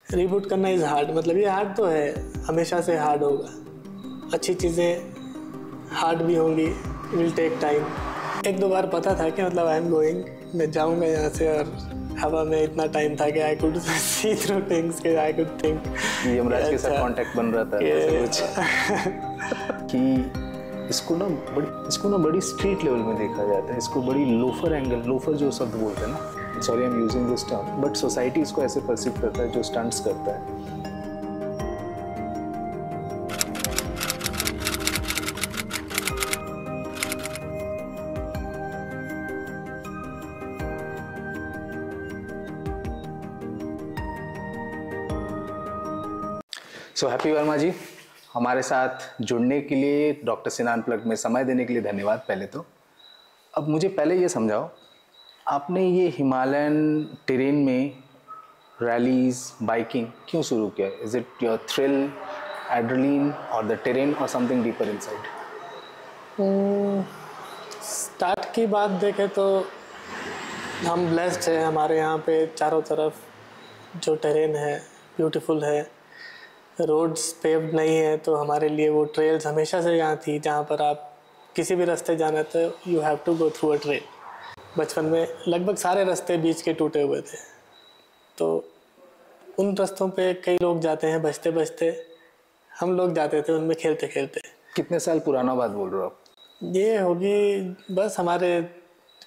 Reboot करना is hard, मतलब ये हार्ड तो है, हमेशा से हार्ड होगा। अच्छी चीज़ें हार्ड भी होंगी, विल टेक टाइम। एक दो बार पता था कि मतलब आई एम गोइंग, मैं जाऊंगा यहाँ से, और हवा में इतना टाइम था कि I could see through things, कि आई कुड थिंक यमराज के साथ कांटेक्ट बन रहा था ऐसा कुछ कि इसको ना बड़ी स्ट्रीट लेवल में देखा जाता है, इसको बड़ी लोफर जो शब्द बोलते हैं ना, sorry I am using this term, but society इसको ऐसे परसीव करता है जो स्टंट्स करता है। सो हैप्पी वर्मा जी, हमारे साथ जुड़ने के लिए, डॉक्टर सिन्हा अनप्लग्ड में समय देने के लिए धन्यवाद। पहले तो अब मुझे पहले ये समझाओ, आपने ये हिमालयन टेरेन में रैलीज, बाइकिंग क्यों शुरू किया? Is it your thrill, adrenaline और द टेरेन और समथिंग डीपर इनसाइड? स्टार्ट की बात देखें तो हम ब्लेस्ड हैं, हमारे यहाँ पे चारों तरफ जो टेरेन है ब्यूटीफुल है, रोड्स पेव्ड नहीं है, तो हमारे लिए वो ट्रेल्स हमेशा से यहाँ थी, जहाँ पर आप किसी भी रास्ते जाना तो you have to go through a trail. बचपन में लगभग सारे रास्ते बीच के टूटे हुए थे, तो उन रास्तों पे कई लोग जाते हैं बचते बचते, हम लोग जाते थे उनमें खेलते खेलते। कितने साल पुराना बात बोल रहे हो आप? ये होगी बस हमारे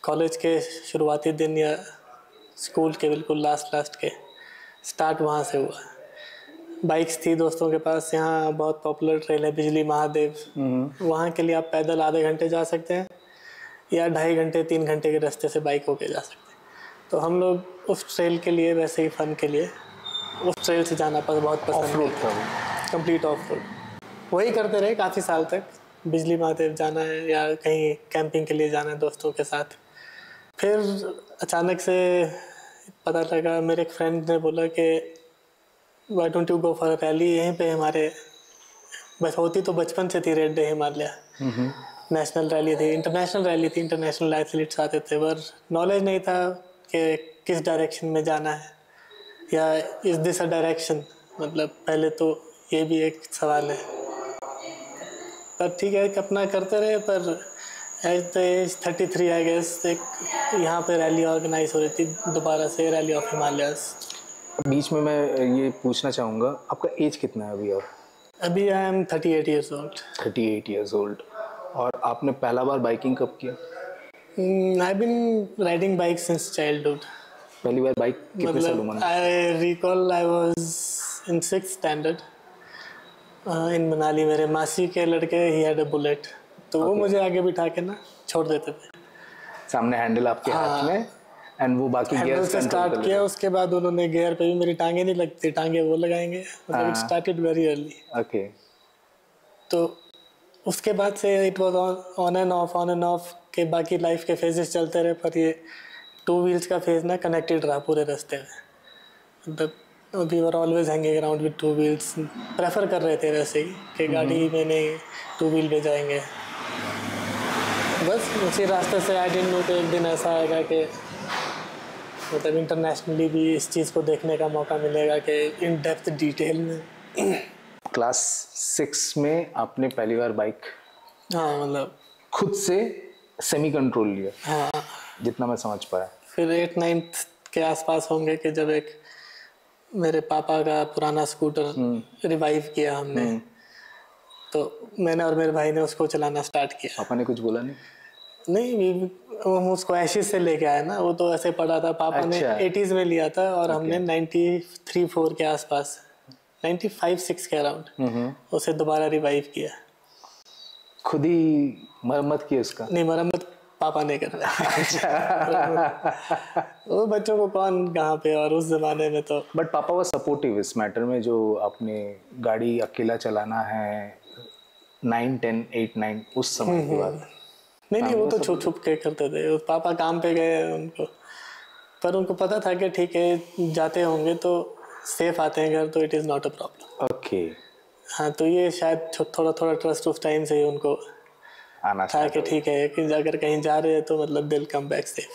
कॉलेज के शुरुआती दिन या स्कूल के बिल्कुल लास्ट के, स्टार्ट वहाँ से हुआ। बाइक्स थी दोस्तों के पास, यहाँ बहुत पॉपुलर ट्रेल है बिजली महादेव, वहाँ के लिए आप पैदल आधे घंटे जा सकते हैं या 2.5 घंटे 3 घंटे के रास्ते से बाइक होके जा सकते हैं। तो हम लोग उस ट्रेल के लिए, वैसे ही फन के लिए उस ट्रेल से जाना बहुत पसंद। ऑफ रोड था, कंप्लीट ऑफ रोड वही करते रहे काफ़ी साल तक। बिजली महादेव जाना है या कहीं कैंपिंग के लिए जाना है दोस्तों के साथ। फिर अचानक से पता लगा, मेरे एक फ्रेंड ने बोला कि why don't you go for rally, यहीं पे हमारे बस होती तो बचपन से थी, red day Himalaya national rally थी, इंटरनेशनल रैली थी, इंटरनेशनल एथलीट्स आते थे, पर नॉलेज नहीं था कि किस डायरेक्शन में जाना है या इज दिस अ डायरेक्शन, मतलब पहले तो ये भी एक सवाल है। पर ठीक है अपना करते रहे, पर age the age 33 I guess एक यहाँ पे रैली ऑर्गेनाइज हो रही थी दोबारा से, रैली ऑफ हिमालयाज। बीच में मैं ये पूछना चाहूँगा, आपका एज कितना है अभी? आप अभी I am 38 years old. 38 years old. और आपने पहला बार बाइकिंग कब किया? I been riding bike since childhood. पहली बार बाइक कितने साल उम्र में? I recall I was in 6th standard in Manali. मेरे मासी के लड़के ही हैड अ बुलेट, तो वो मुझे आगे बिठा के ना छोड़ देते थे, सामने हैंडल आपके हाथ में, एंड वो बाकी गियर से स्टार्ट किया। उसके बाद उन्होंने गियर पे भी, मेरी टांगे नहीं लगती, टांगे वो लगाएंगे, मतलब it started very early. Okay. तो उसके बाद से it was on end of के बाकी लाइफ के फेजेस चलते रहे, पर ये 2 व्हील्स का फेज ना कनेक्टेड रहा पूरे रास्ते में। मतलब we were always hanging around with 2 wheels, prefer कर रहे थे वैसे ही कि गाड़ी में नहीं 2 व्हील पे जाएंगे। बस उसी रास्ते से आई डिडंट नो कि एक दिन ऐसा आएगा कि मतलब इंटरनेशनली भी इस चीज़ को देखने का मौका मिलेगा कि इन डेप्थ डिटेल में। क्लास 6 में आपने पहली बार बाइक, हाँ, मतलब खुद से सेमी कंट्रोल लिया? हाँ, जितना मैं समझ पाया। फिर 8-9 के आसपास होंगे कि जब एक मेरे पापा का पुराना स्कूटर रिवाइव किया हमने, तो मैंने और मेरे भाई ने उसको चलाना स्टार्ट किया। पापा ने कुछ बोला नहीं? नहीं, हम उसको एशिस से लेके आए ना, वो तो ऐसे पड़ा था। पापा ने 80s में लिया था और हमने 93-4 के आसपास, 95-6 के अराउंड उसे दोबारा रिवाइव किया। खुद ही मरम्मत की उसका? नहीं, मरम्मत पापा ने करा। वो बच्चों को कौन कहाँ पे, और उस जमाने में तो। बट पापा वो सपोर्टिव इस मैटर में, जो आपने गाड़ी अकेला चलाना है 9, 10, 8, 9 उस समय की बात? नहीं, वो तो छुप छुप के करते थे। पापा काम पे गए उनको, पर उनको पता था कि ठीक है जाते होंगे तो सेफ आते हैं घर, तो it is not a problem. Okay. हाँ, तो ये शायद थोड़ा थोड़ा ट्रस्ट उस टाइम से ही उनको आना था कि ठीक है कि अगर कहीं जा रहे हैं तो मतलब दिल come back safe.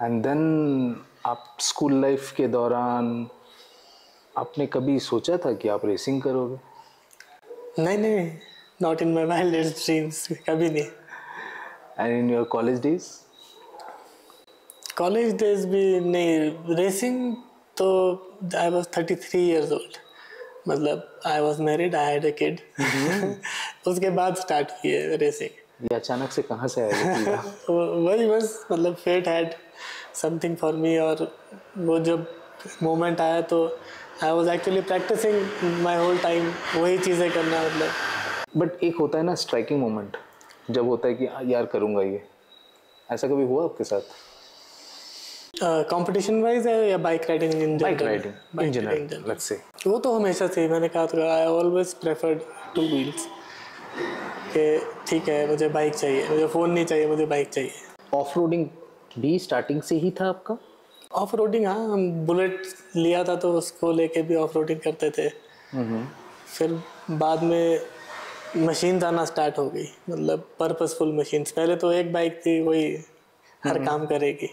And then आप स्कूल लाइफ के दौरान आपने कभी सोचा था कि आप रेसिंग करोगे? नहीं नहीं, not in my wildest dreams, कभी नहीं। And in your college days? College days भी नहीं। रेसिंग तो आई वॉज 33 ईयर्स ओल्ड, मतलब I was married, I had a kid. उसके बाद स्टार्ट हुई है रेसिंग। ये अचानक से कहाँ से आया? वही बस, मतलब fate had something for me, और वो जब मोमेंट आया तो I was actually practicing my whole time वही चीज़ें करना, मतलब। बट एक होता है ना स्ट्राइकिंग मोमेंट, जब होता है कि यार करूँगा ये, ऐसा कभी हुआ आपके साथ? कंपटीशन वाइज है या bike riding in general? Bike riding in general, let's say. वो तो हमेशा से, मैंने कहा था I always preferred two wheels, कि ठीक है मुझे बाइक चाहिए, मुझे फ़ोन नहीं चाहिए, मुझे बाइक चाहिए। ऑफ रोडिंग भी स्टार्टिंग से ही था आपका? ऑफ रोडिंग, हाँ, हम बुलेट लिया था तो उसको लेके भी ऑफ रोडिंग करते थे। फिर बाद में मशीन आना स्टार्ट हो गई, मतलब पर्पसफुल मशीन्स। पहले तो एक बाइक थी, वही हर काम करेगी,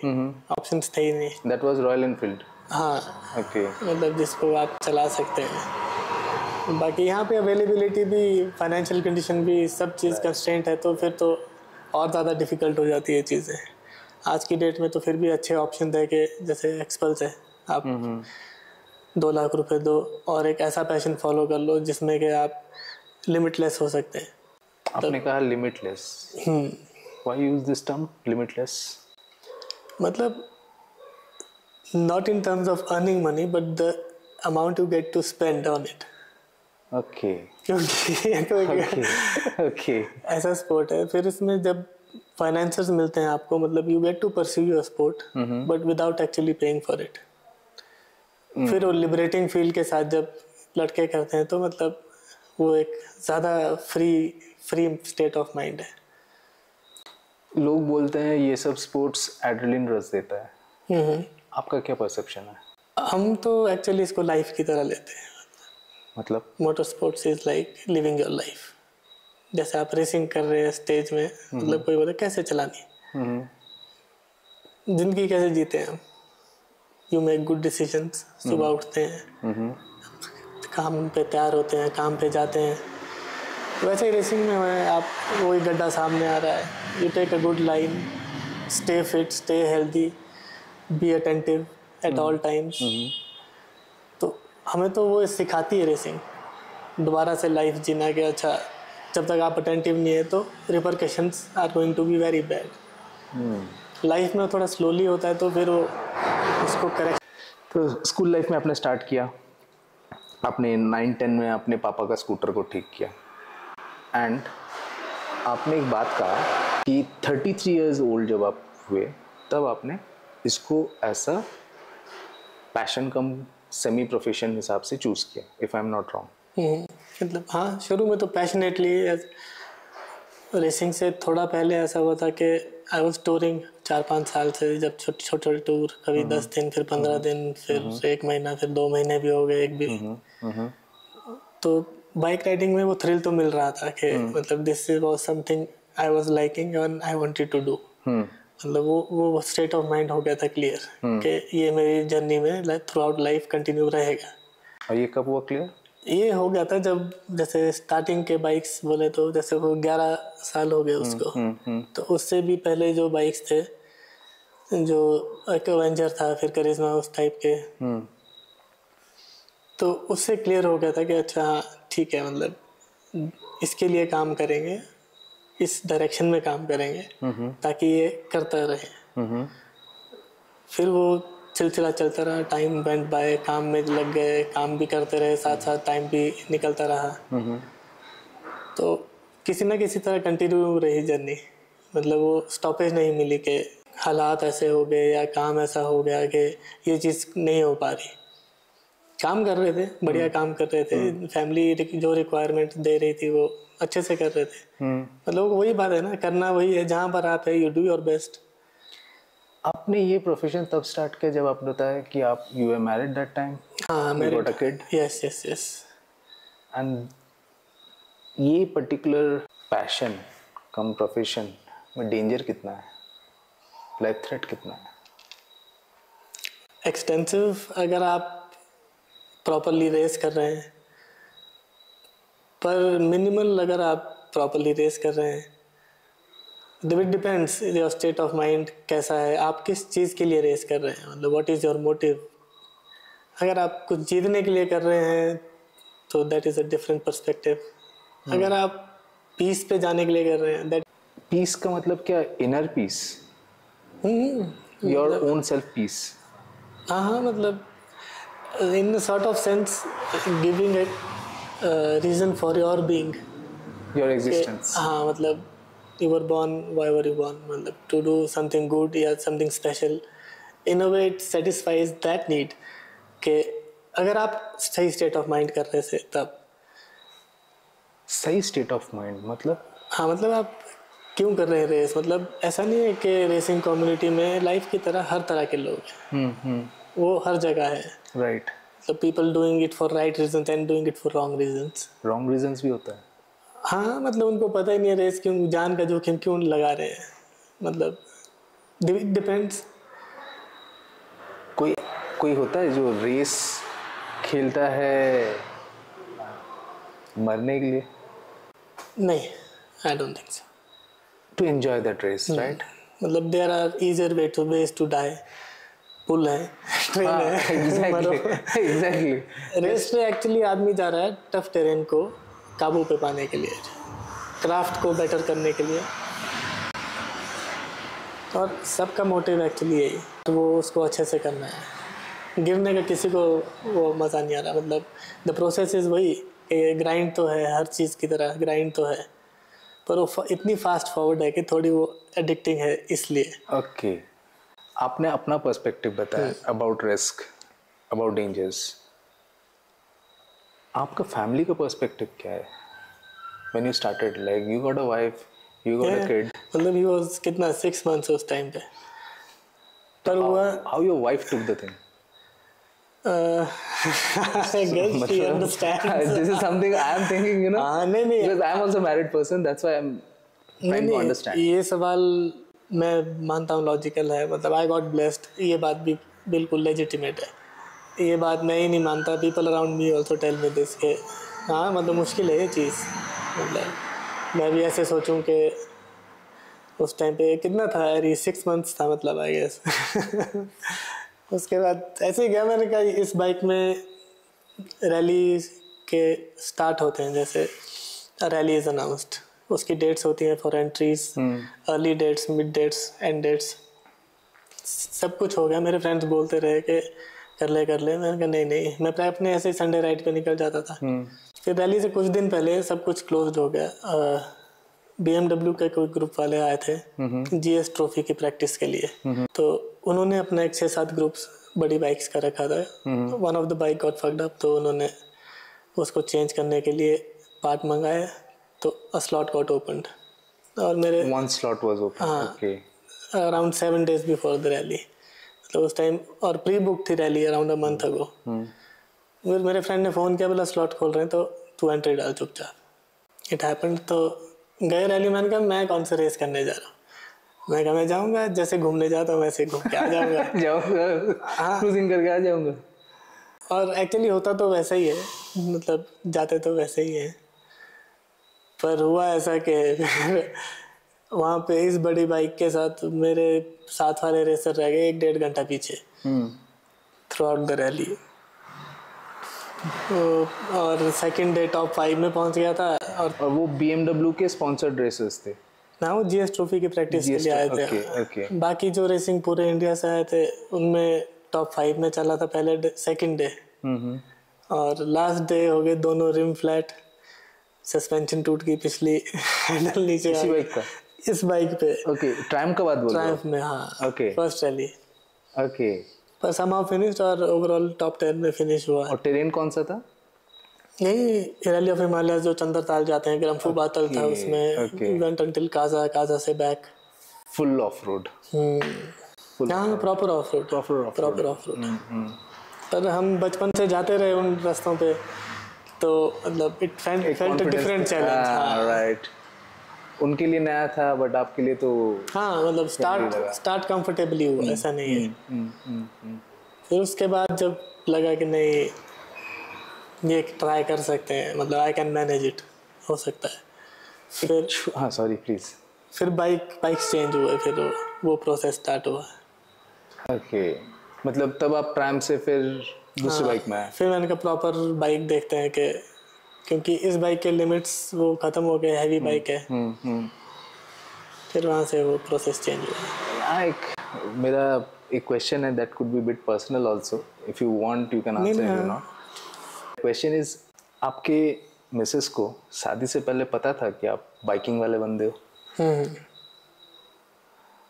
ऑप्शंस थे ही नहीं। That was royal Enfield? हाँ, ओके। मतलब जिसको आप चला सकते हैं। बाकी यहाँ पे अवेलेबिलिटी भी, फाइनेंशियल कंडीशन भी, सब चीज़ कंस्ट्रेंट है, तो फिर तो और ज़्यादा डिफ़िकल्ट हो जाती है चीज़ें। आज की डेट में तो फिर भी अच्छे ऑप्शन है कि जैसे एक्सपल्स है, आप 2 लाख रुपए दो और एक ऐसा पैशन फॉलो कर लो जिसमें कि आप लिमिटलेस हो सकते हैं। आपने कहा limitless, why use this term limitless? मतलब not in terms of earning money, but the amount you get to spend on it. Okay क्योंकि ओके। ऐसा स्पोर्ट है, फिर इसमें जब फाइनेंसर्स मिलते हैं आपको, मतलब you get to pursue your sport but without actually paying for it. फिर वो लिबरेटिंग फील के साथ जब लड़के करते हैं तो मतलब वो एक ज़्यादा फ्री स्टेट ऑफ माइंड है। लोग बोलते हैं ये सब स्पोर्ट्स एड्रेनलिन रश देता है, आपका क्या परसेप्शन है? हम तो एक्चुअली इसको लाइफ की तरह लेते हैं। मतलब motor sports is like living your life. जैसे आप रेसिंग कर रहे हैं स्टेज में, मतलब कोई बोले कैसे चलानी, जिंदगी कैसे जीते हैं हम। यू मेक गुड डिसीजंस, सुबह उठते हैं, काम पे तैयार होते हैं, काम पे जाते हैं। वैसे ही रेसिंग में है, आप वही गड्ढा सामने आ रहा है, you take a good line, stay fit, stay healthy, be attentive at all times. तो हमें तो वो सिखाती है रेसिंग, दोबारा से लाइफ जीना, कि अच्छा जब तक आप अटेंटिव नहीं है तो repercussions are going to be very bad. Life में थोड़ा स्लोली होता है तो फिर वो उसको करेक्ट। तो स्कूल लाइफ में आपने स्टार्ट किया, आपने 9-10 में अपने पापा का स्कूटर को ठीक किया, एंड आपने एक बात कहा कि 33 इयर्स ओल्ड जब आप हुए तब आपने इसको ऐसा पैशन कम सेमी प्रोफेशन हिसाब से चूज़ किया, if I am not wrong. मतलब हाँ, शुरू में तो पैशनेटली। रेसिंग से थोड़ा पहले ऐसा हुआ था कि आई वॉज टूरिंग 4-5 साल से, जब छोटे छोटे टूर, कभी 10 दिन, फिर 15 दिन, फिर 1 महीना, फिर 2 महीने भी हो गए, एक भी। तो बाइक राइडिंग में वो थ्रिल तो मिल रहा था कि मतलब this was something I was liking and I wanted to do. मतलब वो स्टेट ऑफ माइंड हो गया था क्लियर कि ये मेरी जर्नी में थ्रू आउट लाइफ कंटिन्यू रहेगा। और ये कब हुआ क्लियर? ये हो गया था जब जैसे स्टार्टिंग के बाइक्स बोले तो जैसे वो 11 साल हो गए उसको। तो उससे भी पहले जो बाइक्स थे, जो एक एवेंजर था, फिर करिश्मा, उस टाइप के, तो उससे क्लियर हो गया था कि अच्छा हाँ ठीक है, मतलब इसके लिए काम करेंगे, इस डायरेक्शन में काम करेंगे ताकि ये करता रहे। फिर वो सिलसिला चलता रहा, टाइम वेंट बाय, काम में लग गए, काम भी करते रहे, साथ साथ टाइम भी निकलता रहा। तो किसी ना किसी तरह कंटिन्यू रही जर्नी, मतलब वो स्टॉपेज नहीं मिली कि हालात ऐसे हो गए या काम ऐसा हो गया कि ये चीज़ नहीं हो पा रही। काम कर रहे थे, बढ़िया काम कर रहे थे, फैमिली जो रिक्वायरमेंट दे रही थी वो अच्छे से कर रहे थे। मतलब वही बात है ना, करना वही है, जहाँ पर आप है यू डू योर बेस्ट। आपने ये प्रोफेशन तब स्टार्ट किया जब आपने बताया कि आप you were married that time? हाँ, married. Got a kid? Yes yes yes. And ये पर्टिकुलर पैशन कम प्रोफेशन में डेंजर कितना है, लाइफ थ्रेट कितना है? एक्सटेंसिव अगर आप प्रॉपरली रेस कर रहे हैं, पर मिनिमल अगर आप प्रॉपरली रेस कर रहे हैं, it depends your state of mind कैसा है, आप किस चीज़ के लिए रेस कर रहे हैं, मतलब व्हाट इज़ योर मोटिव। अगर आप कुछ जीतने के लिए कर रहे हैं तो that is a different perspective. अगर आप पीस पे जाने के लिए कर रहे हैं, दैट पीस का मतलब क्या? Inner peace, your own self peace. हाँ, मतलब in sort of sense giving a reason for your being, your existence. हाँ, मतलब you were born, why were you born, मतलब to do something good या something special, in a way it satisfies that need कि अगर आप सही state of mind कर रहे थे तब। सही स्टेट ऑफ माइंड मतलब? हाँ, मतलब आप क्यों कर रहे हैं रेस, मतलब ऐसा नहीं है कि रेसिंग कम्युनिटी में लाइफ की तरह हर तरह के लोग हैं, वो हर जगह है, right. so people doing it for right reasons and doing it for wrong reasons। Wrong reasons भी होता है। हाँ, मतलब उनको पता ही नहीं है रेस क्यों, जान का जोखिम क्यों लगा रहे हैं, मतलब डिपेंड्स। कोई होता है जो रेस खेलता है मरने के लिए? नहीं, I don't think so. To enjoy that race, right? मतलब there are easier ways to die. पुल है, ट्रेन है, एग्जैक्टली। रेस में एक्चुअली आदमी जा रहा है टफ टेरेन को काबू पे पाने के लिए, क्राफ्ट को बेटर करने के लिए, और सबका मोटिव एक्चुअली यही, तो वो उसको अच्छे से करना है। गिरने का किसी को वो मज़ा नहीं आ रहा, मतलब द प्रोसेस इज़ वही कि ग्राइंड तो है, हर चीज़ की तरह ग्राइंड तो है, पर वो इतनी फास्ट फॉरवर्ड है कि थोड़ी वो एडिक्टिंग है इसलिए। ओके, आपने अपना पर्सपेक्टिव बताया अबाउट रिस्क, अबाउट डेंजर्स। आपका फैमिली का पर्सपेक्टिव क्या है? When you started, like you got a wife, you got a kid. मतलब he was कितना 6 months उस टाइम पे, पर हुआ। How your wife took the thing? I guess she understands. This is something I am thinking, you know. नहीं, because I am also a married person, that's why I'm trying to understand. ये सवाल मैं मानता हूँ logical है, मतलब I got blessed, ये बात भी बिल्कुल लेजिटिमेट है, ये बात मैं ही नहीं मानता, people around me also tell me this के हाँ, मतलब मुश्किल है ये चीज़, मतलब मैं भी ऐसे सोचूं कि उस टाइम पे कितना था यार, 6 मंथ्स था, मतलब आई गेस। उसके बाद ऐसे ही गया, मैंने कहा इस बाइक में रैली के स्टार्ट होते हैं, जैसे रैली इज़ अनाउंस्ड, उसकी डेट्स होती हैं for entries, early dates, mid dates, end dates, सब कुछ हो गया। मेरे फ्रेंड्स बोलते रहे कि कर ले, मैंने कहा नहीं, मैं अपने ऐसे ही संडे राइड पे निकल जाता था। फिर रैली से कुछ दिन पहले सब कुछ क्लोज हो गया। BMW के कोई ग्रुप वाले आए थे GS ट्रॉफी की प्रैक्टिस के लिए, तो उन्होंने अपना एक 6-7 ग्रुप्स बड़ी बाइक्स का रखा था। One of the bike got fucked up, तो उन्होंने उसको चेंज करने के लिए पार्ट मंगाए, तो अ स्लॉट गॉट ओपन्ड, और मेरे one slot was open. हाँ, okay. Around 7 days before the rally, तो उस टाइम, और प्री बुक थी rally around a month ago. फिर मेरे फ्रेंड ने फ़ोन किया, बोला स्लॉट खोल रहे हैं तो तू एंट्री डाल चुपचाप। इट हैपेंड, तो गए रैली। मैंने कहा मैं कौन सा रेस करने जा रहा हूँ, मैं कहा मैं जाऊँगा जैसे घूमने जाता हूँ वैसे घूम के आ जाऊँगा। हाँ, क्रूजिंग करके आ जाऊँगा। और एक्चुअली होता तो वैसा ही है, मतलब जाते तो वैसे ही है, पर हुआ ऐसा कि वहाँ पे इस बड़ी बाइक के साथ मेरे साथ वाले रेसर रह गए 1-1.5 घंटा पीछे थ्रू आउट द रैली, और सेकंड डे टॉप 5 में पहुँच गया था। और वो BMW के स्पॉन्सर्ड रेसेस थे ना, वो GS ट्रॉफी की प्रैक्टिस के लिए आए थे। बाकी जो रेसिंग पूरे इंडिया से आए थे उनमें टॉप 5 में चला था पहले सेकंड डे, और लास्ट डे हो गए दोनों रिम फ्लैट, सस्पेंशन टूट गई पिछली, हैंडल नीचे आ गया इस बाइक पे। ओके, ट्रायम्फ का बात बोल रहे हो? ट्रायम्फ में, हाँ। Okay, first rally. ओके, पर समहाउ फिनिश्ड, और ओवरऑल टॉप 10 में फिनिश हुआ। और टेरेन कौन सा था? यही रैली ऑफ हिमालय, जो चंद्रताल जाते हैं, ग्रम्फू बातल था उसमें। वेंट अंटिल काजा से बैक, फुल ऑफ रोड। हाँ, प्रॉपर ऑफ रोड। पर हम बचपन से जाते रहे उन रास्तों पे, तो मतलब it felt different challenge. Right, उनके लिए नया था बट आपके लिए तो हाँ, मतलब स्टार्ट कंफर्टेबली हुआ, ऐसा नहीं है। फिर उसके बाद जब लगा कि नहीं ये ट्राई कर सकते हैं, मतलब आई कैन मैनेज इट, हो सकता है, फिर हाँ सॉरी प्लीज़। फिर बाइक चेंज हुए, फिर वो प्रोसेस स्टार्ट हुआ। ओके, मतलब तब आप ट्रैम से फिर दूसरी बाइक में आए। फिर मैंने कहा प्रॉपर बाइक देखते हैं कि, क्योंकि इस बाइक के लिमिट्स वो ख़त्म हो गए, हैवी बाइक है। फिर वहाँ से वो प्रोसेस चेंज हुआ। मेरा एक क्वेश्चन है that could be bit personal also, if you want you can answer, you know. Question is, आपके मिसेस को शादी से पहले पता था कि आप बाइकिंग वाले बंदे हो?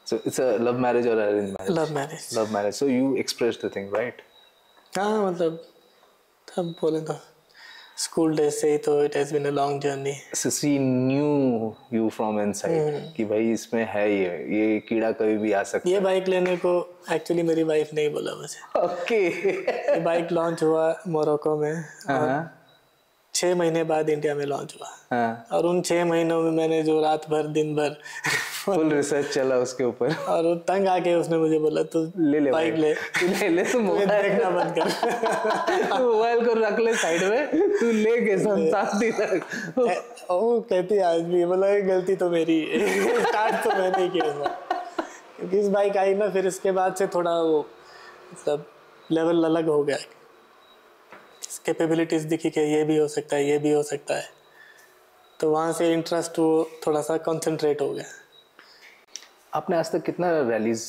So it's a love marriage or arranged marriage? Love marriage. Love marriage. So you expressed the thing, right? हाँ, मतलब तब बोले तो स्कूल डेज से ही तो it has been a long journey. So she knew you from inside कि भाई इसमें है ये कीड़ा कभी भी आ सकता है। ये बाइक लेने को एक्चुअली मेरी वाइफ ने ही बोला मुझे। ओके। ये बाइक लॉन्च हुआ मोरक्को में, और 6 महीने बाद इंडिया में लॉन्च हुआ। हाँ। और उन 6 महीनों में मैंने जो रात भर दिन भर फुल रिसर्च चला उसके ऊपर, और वो तंग आके उसने मुझे बोला तू ले बाइक ले तू मोबाइल देखना बंद कर। तू मोबाइल को रख ले साइड में, तू लेके शांति रख। वो कहती है आज भी, बोला गलती तो मेरी है। स्टार्ट तो मैंने ही किया था, क्योंकि इस बाइक आई ना, फिर इसके बाद से थोड़ा वो मतलब लेवल अलग हो गया, कैपेबिलिटीज दिखी कि ये भी हो सकता है, ये भी हो सकता है, तो वहाँ से इंटरेस्ट वो थोड़ा सा कंसंट्रेट हो गया। आपने आज तक कितना रैलीज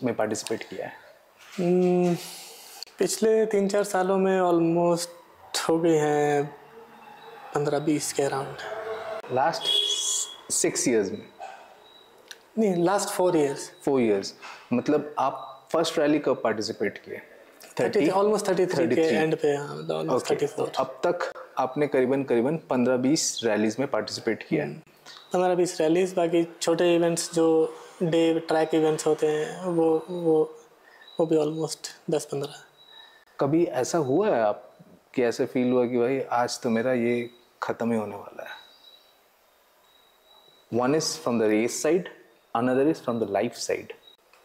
में पार्टिसिपेट किया है? पिछले 3-4 सालों में ऑलमोस्ट हो गए हैं 15-20 के अराउंड। लास्ट 6 years में? नहीं, लास्ट 4 years। 4 years, मतलब आप फर्स्ट रैली कब पार्टिसिपेट किए? ऑलमोस्ट 33 के एंड पे, ऑलमोस्ट 34। अब तक आपने करीबन 15-20 रैलीज में पार्टिसिपेट किया है। 15-20 रैलीज, बाकी छोटे इवेंट्स जो डे ट्रैक इवेंट्स होते हैं वो भी ऑलमोस्ट 10-15। कभी ऐसा हुआ है आप कि ऐसे फील हुआ कि भाई आज तो मेरा ये ख़त्म ही होने वाला है? One is from the race side, another is from the life side.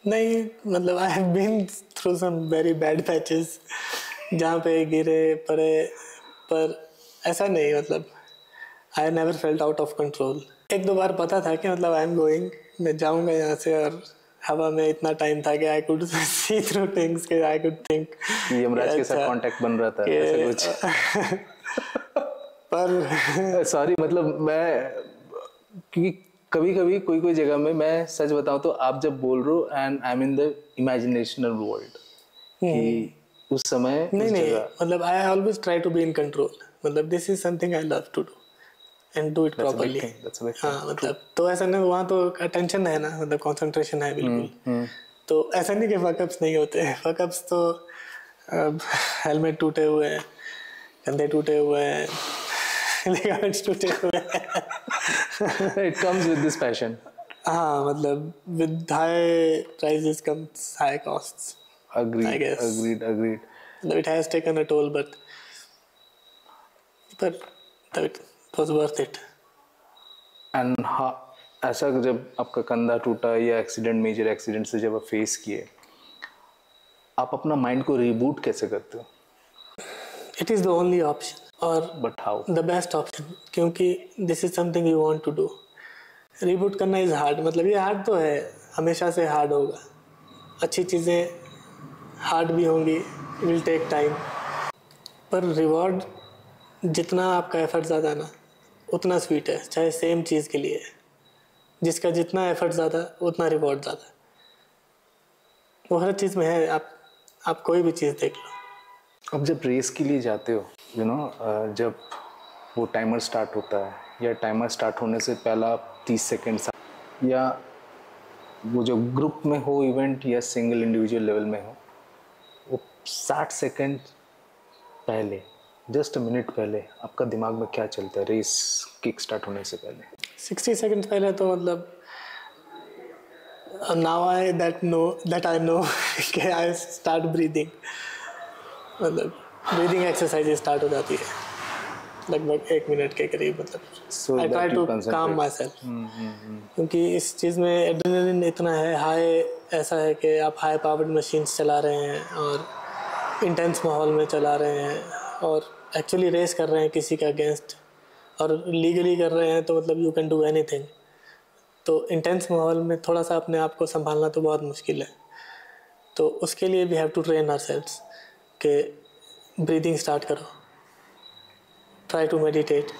नहीं, मतलब I have been through some very bad patches जहाँ पे गिरे पड़े, पर ऐसा नहीं, मतलब I never felt out of control. 1-2 बार पता था कि मतलब आई एम गोइंग, मैं जाऊँगा यहाँ से, और हवा में इतना टाइम था कि I could see through things, के आई कुड थिंक यमराज के साथ कांटेक्ट बन रहा था ऐसा कुछ। पर सॉरी, मतलब मैं, क्योंकि कभी कभी कोई जगह में, मैं सच बताऊं तो आप जब बोल रहे हो and I am in the imaginational world कि उस समय नहीं, मतलब I always try to be in control, मतलब this is something I love to do and do it properly. हाँ, मतलब तो ऐसा नहीं, वहाँ तो अटेंशन है ना, मतलब कंसंट्रेशन है बिल्कुल। तो ऐसा नहीं कि फकअप्स नहीं होते, फकअप्स तो हेलमेट टूटे हुए हैं, कंधे टूटे हुए हैं, लिगामेंट्स टूटे हुए हैं। It comes with this passion. हाँ, मतलब with high prices comes high costs. Agreed. I guess. Agreed. It has taken a toll, but it was worth it. And ऐसा जब आपका कंधा टूटा या एक्सीडेंट, मेजर एक्सीडेंट से जब आप फेस किए, आप अपना माइंड को रीबूट कैसे करते हो? It is the only option. और But how? The best option, क्योंकि this is something you want to do. Reboot करना इज हार्ड, मतलब ये हार्ड तो है, हमेशा से हार्ड होगा, अच्छी चीज़ें हार्ड भी होंगी, विल टेक टाइम, पर रिवॉर्ड जितना आपका एफर्ट ज़्यादा ना उतना स्वीट है, चाहे सेम चीज़ के लिए, जिसका जितना एफर्ट ज़्यादा उतना रिवॉर्ड ज़्यादा, वो हर चीज़ में है। आप कोई भी चीज़ देख लो। अब जब रेस के लिए जाते हो, यू नो, जब वो टाइमर स्टार्ट होता है या टाइमर स्टार्ट होने से पहला 30 सेकेंड्स, या वो जो ग्रुप में हो इवेंट या सिंगल इंडिविजुअल लेवल में हो, वो 60 सेकेंड पहले, जस्ट मिनट पहले आपका दिमाग में क्या चलता है रेस किक स्टार्ट होने से पहले? 60 सेकेंड पहले तो मतलब नाउ आई नो कि आई स्टार्ट ब्रीदिंग, मतलब ब्रीदिंग एक्सरसाइज स्टार्ट हो जाती है। लगभग 1 मिनट के करीब, मतलब आई ट्राई टू काम माई सेल्फ, क्योंकि इस चीज़ में एड्रेनलिन इतना है हाई, ऐसा है कि आप हाई पावर्ड मशीन्स चला रहे हैं और इंटेंस माहौल में चला रहे हैं और एक्चुअली रेस कर रहे हैं किसी के अगेंस्ट और लीगली कर रहे हैं, तो मतलब यू कैन डू एनीथिंग। तो इंटेंस माहौल में थोड़ा सा अपने आप को संभालना तो बहुत मुश्किल है। तो उसके लिए we have to train ourselves कि ब्रीदिंग स्टार्ट करो, ट्राई टू मेडिटेट,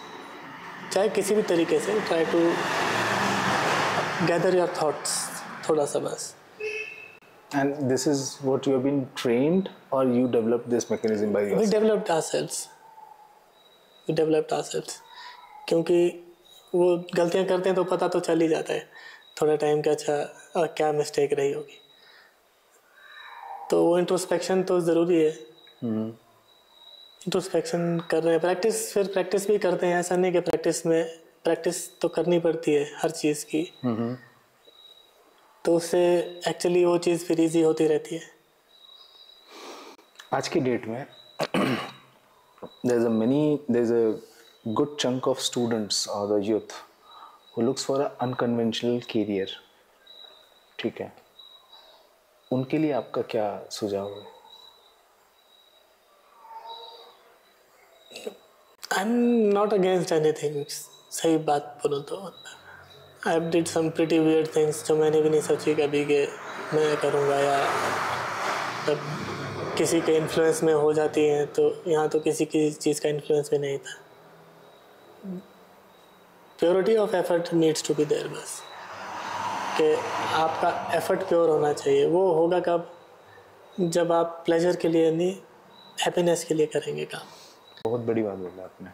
चाहे किसी भी तरीके से try to gather your thoughts थोड़ा सा बस। And this is what you have been trained, or you developed this mechanism by yourself? We developed ourselves, क्योंकि वो गलतियाँ करते हैं तो पता तो चल ही जाता है थोड़ा टाइम का, अच्छा क्या मिस्टेक रही होगी। तो वो इंट्रोस्पेक्शन तो ज़रूरी है। इंट्रोस्पेक्शन कर रहे हैं, प्रैक्टिस भी करते हैं। ऐसा नहीं कि प्रैक्टिस तो करनी पड़ती है हर चीज़ की, तो उससे एक्चुअली वो चीज़ फिर ईजी होती रहती है। आज की डेट में there's a good chunk of students or the youth who looks for an unconventional career, ठीक है, उनके लिए आपका क्या सुझाव है? I'm not against anything, सही बात बोलो तो I did some pretty weird things जो मैंने भी नहीं सोची कभी कि मैं करूँगा, या तब किसी के इन्फ्लुएंस में हो जाती हैं। तो यहाँ तो किसी की चीज़ का इन्फ्लुएंस भी नहीं था। Purity of effort needs to be there, बस कि आपका एफर्ट प्योर होना चाहिए। वो होगा कब? जब आप प्लेजर के लिए नहीं, हैप्पीनेस के लिए करेंगे काम। बहुत बड़ी बात बोला आपने।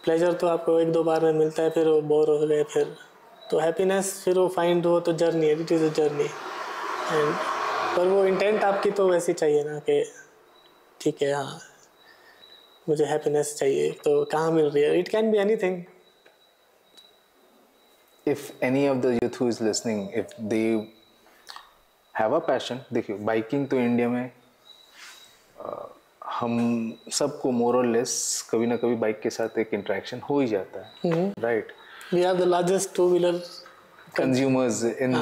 प्लेजर तो आपको 1-2 बार में मिलता है, फिर वो बोर हो गए, फिर तो हैप्पीनेस फिर वो फाइंड हो तो जर्नी है, it is a journey. And पर वो इंटेंट आपकी तो वैसी चाहिए ना कि ठीक है, हाँ मुझे हैप्पीनेस चाहिए, तो कहाँ मिल रही है? It can be anything. If any of the youth who is listening, if they have a passion, देखियो बाइकिंग तो इंडिया में हम सबको मोर और लेस कभी ना कभी बाइक के साथ एक इंटरेक्शन हो ही जाता है, right? We are the largest 2-wheeler consumers in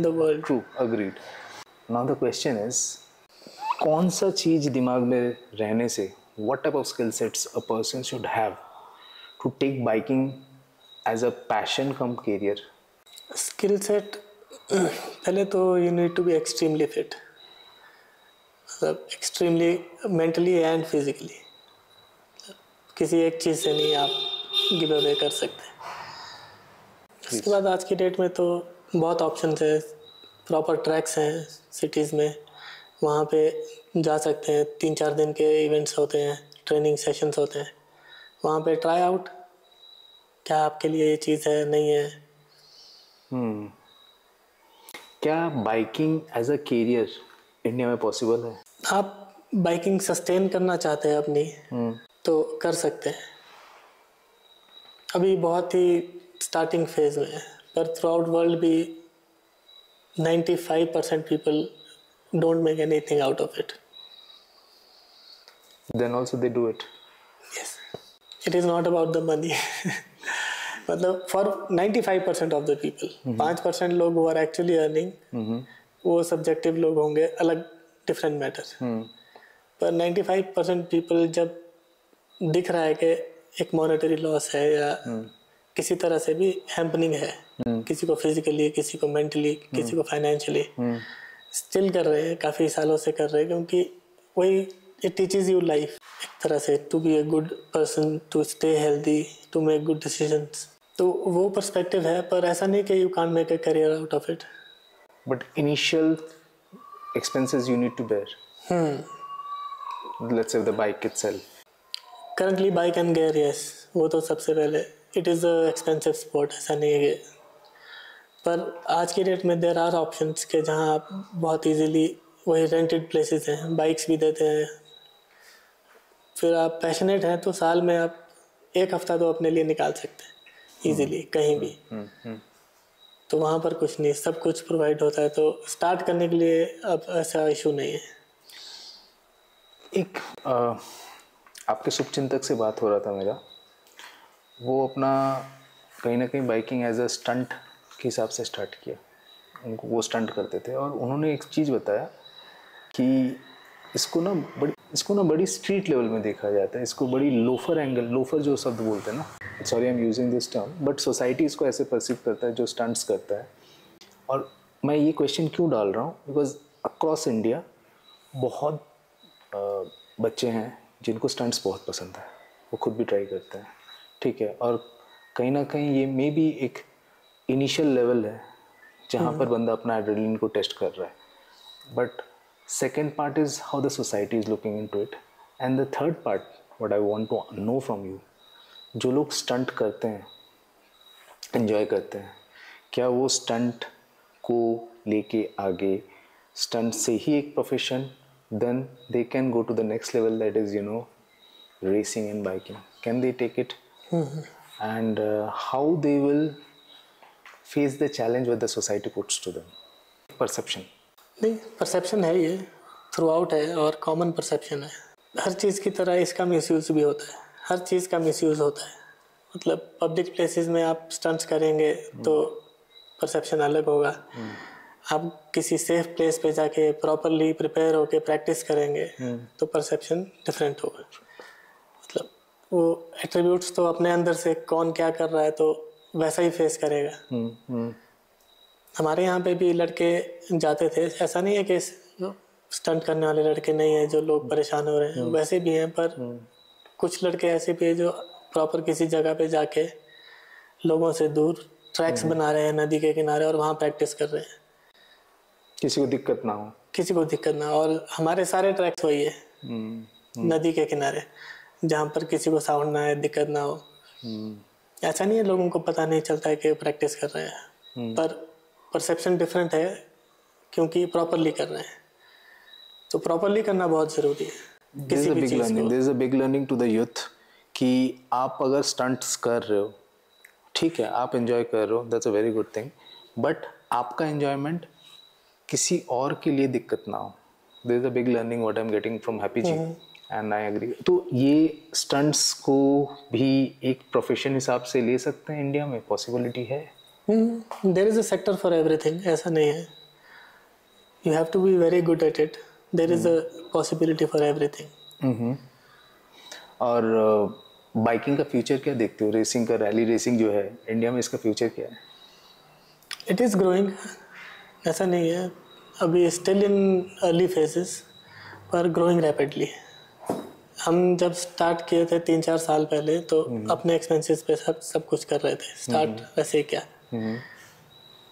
the world. True, agreed. Now the question is, कौन सा चीज दिमाग में रहने से, what type of skill sets a person should have to take biking as a passion come career? Skill set, पहले तो you need to be extremely fit, मतलब एक्सट्रीमली मेंटली एंड फिजिकली। किसी एक चीज़ से नहीं आप गिव अवे कर सकते। उसके बाद आज की डेट में तो बहुत ऑप्शंस है, प्रॉपर ट्रैक्स हैं सिटीज़ में, वहाँ पे जा सकते हैं। 3-4 दिन के इवेंट्स होते हैं, ट्रेनिंग सेशंस होते हैं, वहाँ पे ट्राई आउट क्या आपके लिए ये चीज़ है नहीं है। क्या biking as a career India में पॉसिबल है? आप बाइकिंग सस्टेन करना चाहते हैं अपनी, तो कर सकते हैं। अभी बहुत ही स्टार्टिंग फेज में है, पर थ्रू आउट वर्ल्ड भी 95% people don't make anything out of it. Then also they do it. Yes, it is not about the money. मतलब फॉर 95% ऑफ द पीपल, 5% लोग वो आर एक्चुअली अर्निंग, वो subjective लोग होंगे, अलग डिफरेंट मैटर। पर 95% people जब दिख रहा है कि एक मॉनेटरी लॉस है या किसी तरह से भी हैम्पनिंग है, किसी को फिजिकली, किसी को मेंटली, किसी को फाइनेंशियली, स्टिल कर रहे हैं, काफ़ी सालों से कर रहे हैं, क्योंकि वही इट टीचेज यू लाइफ एक तरह से, to be a good person, to stay healthy, to make good decisions. तो वो पर्सपेक्टिव है, पर ऐसा नहीं कि you can't make a career out of it. But initial expenses you need to bear. Let's say the bike itself. Currently bike and gear, yes, वो तो सबसे पहले, it is a expensive sport, ऐसा नहीं है। पर आज की डेट में देर आर ऑप्शंस के जहाँ आप बहुत इजीली, वही रेंटेड प्लेसेस हैं, बाइक्स भी देते हैं। फिर आप पैशनेट हैं तो साल में आप 1 हफ्ता तो अपने लिए निकाल सकते हैं इजीली, कहीं भी। तो वहाँ पर कुछ नहीं, सब कुछ प्रोवाइड होता है, तो स्टार्ट करने के लिए अब ऐसा इशू नहीं है। एक आपके शुभचिंतक से बात हो रहा था मेरा, वो अपना कहीं ना कहीं बाइकिंग एज अ स्टंट के हिसाब से स्टार्ट किया। उनको वो स्टंट करते थे और उन्होंने एक चीज़ बताया कि इसको ना बड़ी स्ट्रीट लेवल में देखा जाता है, इसको बड़ी लोफर जो शब्द बोलते हैं ना, sorry I am using this term, but society इसको ऐसे परसीव करता है जो स्टंट्स करता है। और मैं ये क्वेश्चन क्यों डाल रहा हूँ, बिकॉज अक्रॉस इंडिया बहुत बच्चे हैं जिनको स्टंट्स बहुत पसंद है, वो खुद भी ट्राई करते हैं, ठीक है। और कहीं ना कहीं ये मे बी एक इनिशियल लेवल है जहाँ पर बंदा अपना एड्रेनलिन को टेस्ट कर रहा है, but second part is how the society is looking into it, and the third part what I want to know from you, जो लोग स्टंट करते हैं, एंजॉय करते हैं, क्या वो स्टंट को लेके आगे स्टंट से ही एक profession, then they can go to the next level, that is you know racing and biking, can they take it? And how they will face the challenge what the society puts to them? Perception नहीं, perception है, ये through out है और common perception है। हर चीज़ की तरह इसका misuse भी होता है, हर चीज़ का मिसयूज होता है। मतलब पब्लिक प्लेसेस में आप स्टंट्स करेंगे तो परसेप्शन अलग होगा, आप किसी सेफ प्लेस पे जाके प्रॉपरली प्रिपेयर होके प्रैक्टिस करेंगे तो परसेप्शन डिफरेंट होगा। मतलब वो एट्रीब्यूट्स तो अपने अंदर से कौन क्या कर रहा है तो वैसा ही फेस करेगा। हमारे यहाँ पे भी लड़के जाते थे, ऐसा नहीं है कि स्टंट करने वाले लड़के नहीं है जो लोग परेशान हो रहे हैं, वैसे भी हैं, पर कुछ लड़के ऐसे भी हैं जो प्रॉपर किसी जगह पे जाके लोगों से दूर ट्रैक्स बना रहे हैं नदी के किनारे और वहाँ प्रैक्टिस कर रहे हैं, किसी को दिक्कत ना हो, किसी को दिक्कत ना हो। और हमारे सारे ट्रैक्स वही है नदी के किनारे, जहाँ पर किसी को साउंड ना आए, दिक्कत ना हो। ऐसा नहीं है लोगों को पता नहीं चलता है कि प्रैक्टिस कर रहे हैं, पर परसेप्शन डिफरेंट है क्योंकि प्रॉपरली कर रहे हैं, तो प्रॉपरली करना बहुत ज़रूरी है किसी भी चीज़ को। There is a big learning to the youth कि आप अगर स्टंट्स कर रहे हो, ठीक है, आप एंजॉय कर रहे हो, that's a very good thing, but आपका एंजॉयमेंट किसी और के लिए दिक्कत ना हो। There is a big learning what I am getting from Happy ji, and I agree. तो ये स्टंट्स को भी एक प्रोफेशन हिसाब से ले सकते हैं इंडिया में, पॉसिबिलिटी है? There is a sector for everything, ऐसा नहीं है, you have to be very good at it, there is a possibility for everything. और बाइकिंग का फ्यूचर क्या देखते हो? रेसिंग का, रैली रेसिंग जो है इंडिया में, इसका फ्यूचर क्या है? इट इज़ ग्रोइंग, ऐसा नहीं है, अभी स्टिल इन अर्ली फेजेस, पर ग्रोइंग रैपिडली। हम जब स्टार्ट किए थे 3-4 साल पहले तो अपने एक्सपेंसेस पे सब कुछ कर रहे थे, स्टार्ट वैसे ही क्या।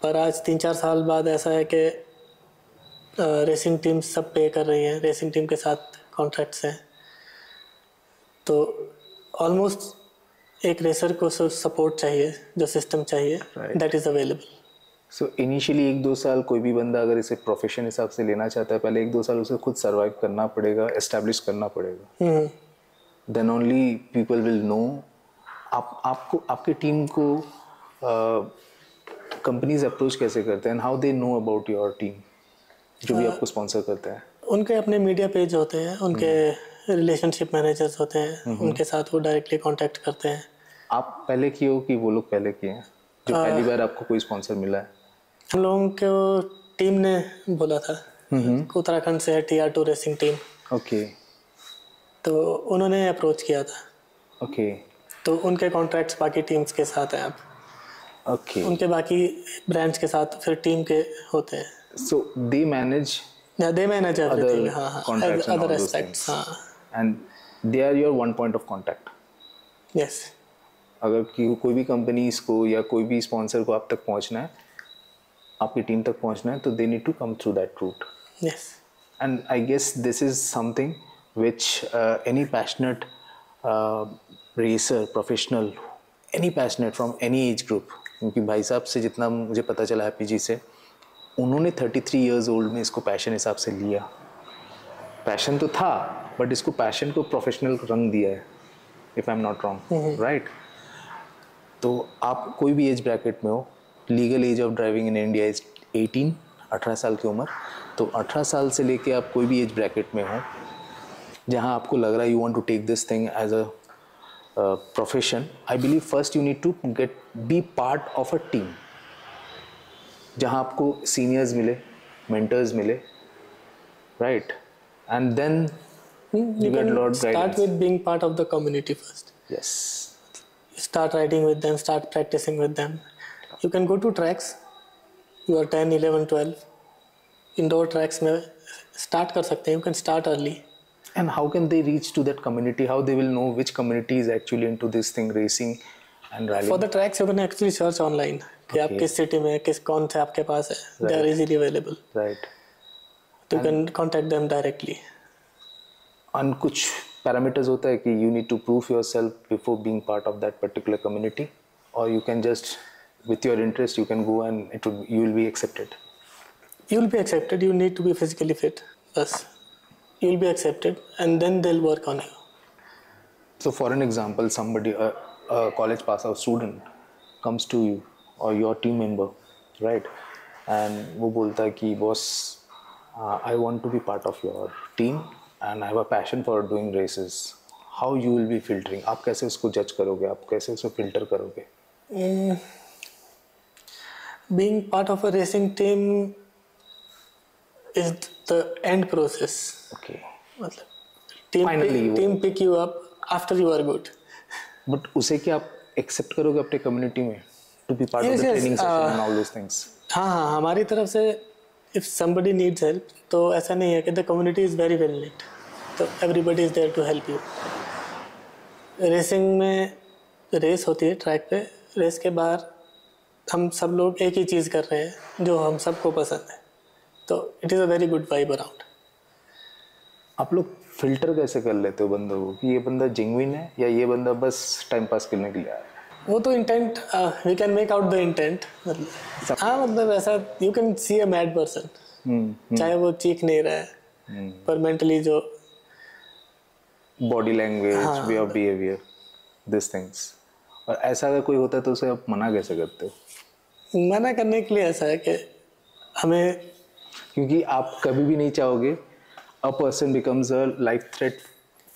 पर आज 3-4 साल बाद ऐसा है कि रेसिंग टीम सब पे कर रही हैं, रेसिंग टीम के साथ कॉन्ट्रैक्ट्स हैं, तो ऑलमोस्ट एक रेसर को सपोर्ट चाहिए, जो सिस्टम चाहिए that is available. So initially 1-2 साल कोई भी बंदा अगर इसे प्रोफेशन हिसाब से लेना चाहता है, पहले 1-2 साल उसे खुद सर्वाइव करना पड़ेगा, एस्टेब्लिश करना पड़ेगा, then only people will know. आपको, आपकी टीम को कंपनीज अप्रोच कैसे करते हैं, and how they know about your team, जो भी आपको स्पॉन्सर करते हैं? उनके अपने मीडिया पेज होते हैं, उनके रिलेशनशिप मैनेजर्स होते हैं, उनके साथ वो डायरेक्टली कांटेक्ट करते हैं। आप पहले किए हो कि वो लोग पहले किए हैं, जो पहली बार आपको कोई स्पॉन्सर मिला है? हम लोगों को टीम ने बोला था, उत्तराखंड से है TR2 रेसिंग टीम, ओके, तो उन्होंने अप्रोच किया था, ओके, तो उनके कॉन्ट्रैक्ट्स बाकी टीम्स के साथ हैं अब, ओके, उनके बाकी ब्रांड्स के साथ फिर टीम के होते हैं। सो दे मैनेज एवरीथिंग, हाँ, contracts and all other those aspects, things. हाँ, and they are your one point of contact. Yes. अगर कोई भी कंपनीज को या कोई भी स्पॉन्सर को आप तक पहुंचना है, आपकी टीम तक पहुंचना है, तो they need to come through that route. Yes, and I guess this is something which any passionate racer, professional, any passionate from any age group, क्योंकि भाई साहब से जितना मुझे पता चला हैप्पी जी से, उन्होंने 33 years old में इसको पैशन हिसाब से लिया। पैशन तो था, बट इसको पैशन को प्रोफेशनल रंग दिया है, if I am not wrong, right? तो आप कोई भी एज ब्रैकेट में हो, legal age of driving in India is 18, 18 साल की उम्र, तो 18 साल से लेके आप कोई भी एज ब्रैकेट में हो, जहाँ आपको लग रहा है you want to take this thing as a profession, I believe first you need to be part of a team. जहाँ आपको seniors मिले, mentors मिले, right? And then you get a lot of guidance. Start with being part of the community first. Yes. Start riding with them, start practicing with them. You can go to tracks. You are 10, 11, 12. Indoor tracks में start कर सकते हैं. You can start early. And how can they reach to that community? How they will know which community is actually into this thing, racing and rallying? For the tracks, you can actually search online. कि आप किस city में कौन से आपके पास है. They are easily available. Right. You can contact them directly. And कुछ parameters होता है कि you need to prove yourself before being part of that particular community, or you can just with your interest you can go and you will be accepted. You will be accepted. You need to be physically fit. Bas. You will be accepted, and then they'll work on you. So, for an example, somebody, a college pass out student, comes to you or your team member, right? And वो बोलता है कि boss, I want to be part of your team and I have a passion for doing races. How you will be filtering? आप कैसे उसको judge करोगे? आप कैसे उसको filter करोगे? Being part of a racing team is the end process. Okay. मतलब team pick you up after you are good. But उसे क्या आप accept करोगे अपने community में to be part of the training session and all those things? हाँ हमारी तरफ से if somebody needs help तो ऐसा नहीं है कि the community is very well knit तो everybody is there to help you. Racing में रेस होती है ट्रैक पे, रेस के बाहर हम सब लोग एक ही चीज़ कर रहे हैं जो हम सबको पसंद है, तो it is a very good vibe around. आप लोग फिल्टर कैसे कर लेते हो बंदों को कि ये बंदा जेन्युइन है या ये बंदा बस टाइम पास करने के लिए आया है? वो तो intent we can make out the intent. हाँ मतलब ऐसा you can see a mad person, चाहे वो चीख नहीं रहा है पर मेंटली जो body language, way of behaviour, this things. और ऐसा अगर कोई होता है तो उसे आप मना कैसे करते हो? मना करने के लिए ऐसा है कि हमें, क्योंकि आप कभी भी नहीं चाहोगे a person becomes a life threat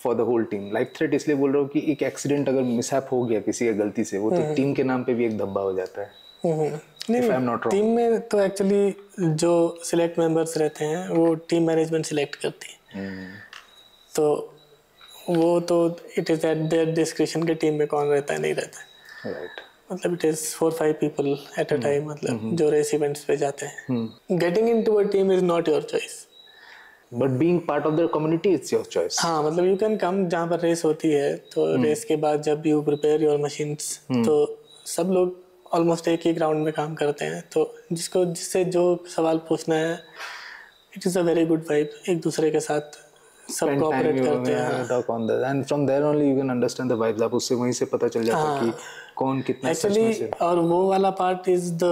for the whole team. Life threat इसलिए बोल रहा हूँ कि एक एक्सीडेंट अगर मिसहैप हो गया किसी की गलती से, वो तो टीम के नाम पे भी एक धब्बा हो जाता है. नहीं टीम में तो एक्चुअली जो सिलेक्ट मेंबर्स रहते हैं वो टीम मैनेजमेंट सिलेक्ट करती है. तो वो तो it is eight there description के टीम में कौन रहता है नहीं रहता है. राइट. मतलब it is 4-5 people at a time, मतलब जो रेस इवेंट्स पे जाते हैं. Getting into a team is not your choice, but being part of the community it's your choice. हाँ मतलब यू कैन कम जहाँ पर रेस होती है, तो रेस के बाद जब यू प्रिपेयर योर मशीन्स, तो सब लोग ऑलमोस्ट एक ही ग्राउंड में काम करते हैं, तो जिससे जो सवाल पूछना है it is a very good vibe. एक दूसरे के साथ सब कोऑपरेट करते हैं. Talk on that and from there only you can understand the vibes. आप उससे वहीं से पता चल जाता है कि कौन कितना सच में से. और वो वाला part is the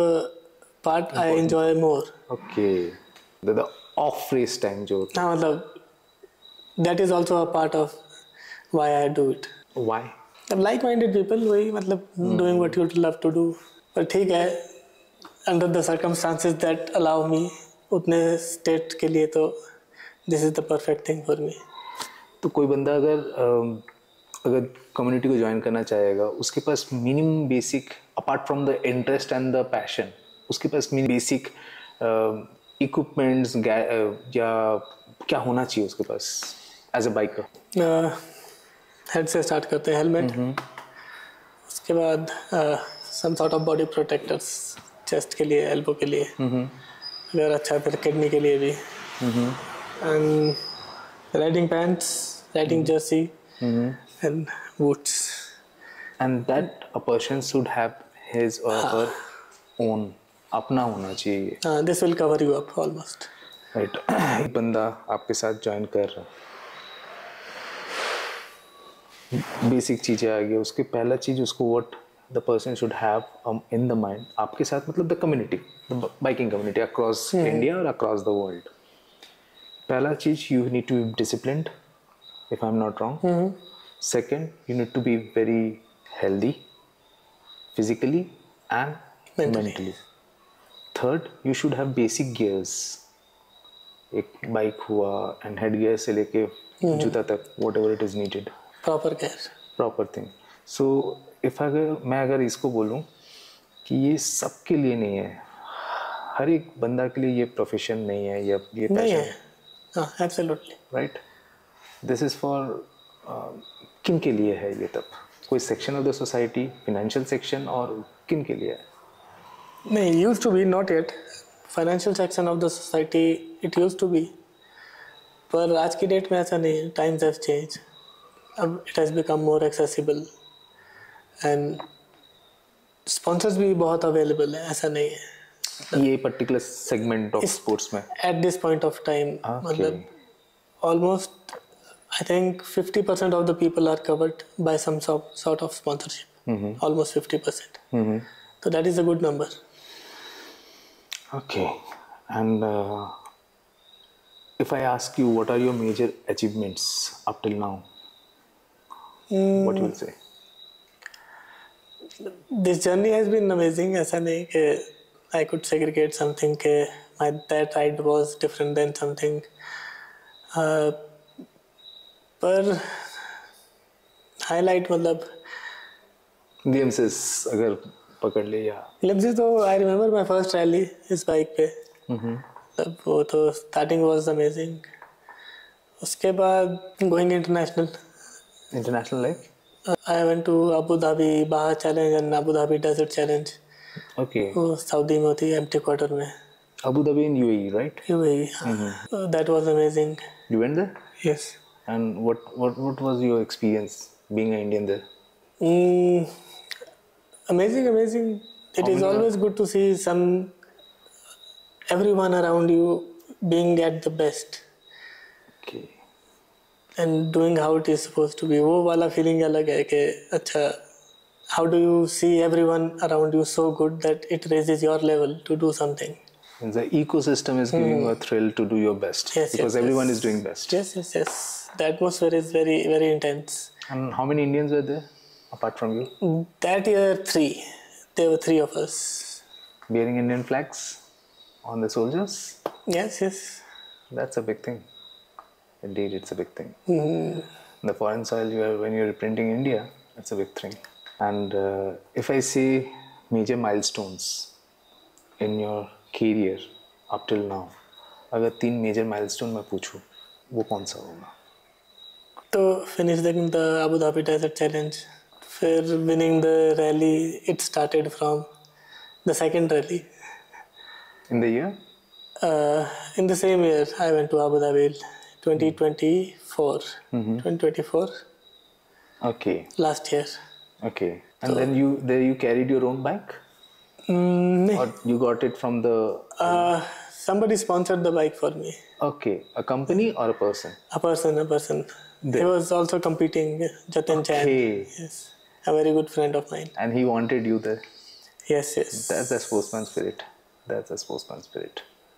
part I enjoy more. Okay. The off race time जो होता है, हाँ मतलब that is also a part of why I do it. Why? Like minded people, वही मतलब doing what you love to do. पर ठीक है, under the circumstances that allow me, उतने स्टेट के लिए तो this is the perfect thing for me. तो कोई बंदा अगर कम्युनिटी को ज्वाइन करना चाहेगा, उसके पास minimum basic apart from the interest and the passion, उसके पास मिनिमम बेसिक इक्विपमेंट्स या क्या होना चाहिए उसके पास एज अ बाइकर? हेड से स्टार्ट करते हैं, हेलमेट, उसके बाद some sort of body protectors, chest के लिए, एल्बो के लिए, अगर अच्छा फिर किडनी के लिए भी, and riding pants, riding jersey, and boots. And that a person should have his or her own, अपना होना चाहिए. This will cover you up almost. Right. एक बंदा आपके साथ ज्वाइन कर रहा है, बेसिक चीज़ें आ गई, उसकी पहला चीज़ उसको what the person should have in the mind, आपके साथ मतलब the community, the biking community across India or across the world. पहला चीज, you need to be disciplined, if I'm not wrong. Second, you need to be very healthy physically and mentally. Third, you should have basic gears. एक bike हुआ and head gear से लेके जूता तक, whatever it is needed. Proper gear. Proper thing. सो अगर इसको बोलूँ कि ये सबके लिए नहीं है, हर एक बंदा के लिए ये प्रोफेशन नहीं है, या ये नहीं पैशन है, हाँ absolutely right, this is for किन के लिए है ये? तब कोई section of the society, financial section, और किन के लिए है? नहीं, used to be, not yet financial section of the society, it used to be, पर आज की डेट में ऐसा नहीं है, टाइम्स हैव चेंज, अब it has become more accessible and sponsors भी बहुत अवेलेबल है, ऐसा नहीं है ये पर्टिकुलर सेगमेंट ऑफ स्पोर्ट्स में at this point of time. मतलब almost I think 50% of the people are covered by some sort of sponsorship, almost 50%, so that is a good number. Okay, and if I ask you what are your major achievements up till now, what you will say? This journey has been amazing. ऐसा नहीं कि I could segregate something कि that ride was different than something. पर highlight मतलब glimpses अगर पकड़ ले, या glimpses तो I remember my first rally इस बाइक पे, तब वो तो starting was amazing. उसके बाद going international like I went to Abu Dhabi Baha Challenge and Abu Dhabi Desert Challenge. okay, वो सऊदी में होती है, एम्प्टी क्वार्टर में, Abu Dhabi in UAE, right? UAE. That was amazing. You went there? Yes. And what was your experience being an Indian there? Amazing. It is always good to see everyone around you being at the best Okay. and doing how it is supposed to be. वो वाला feeling अलग है कि अच्छा, how do you see everyone around you so good that it raises your level to do something. And the ecosystem is giving you a thrill to do your best, Yes, because yes, everyone yes. is doing best. Yes. The atmosphere is very, very intense. And how many Indians were there apart from you? That year, 3. There were 3 of us. Bearing Indian flags on the soldiers? Yes. That's a big thing. Indeed, it's a big thing. The foreign soil, when you're representing India, it's a big thing. And if I say major milestones in your career up till now, अगर 3 major milestone मैं पूछूं, वो कौन सा होगा? तो finish the Abu Dhabi Desert Challenge, फिर winning the rally. It started from the second rally. In the year? In the same year, I went to Abu Dhabi, 2024. 2024. Okay. Last year. Okay. And then you carried your own bike? नहीं. Or you got it from the... Somebody sponsored the bike for me. Okay. A company or a person? A person. He was also competing, Jatin Chan. Okay. Yes. A very good friend of mine. And he wanted you there? Yes. That's the sportsman spirit.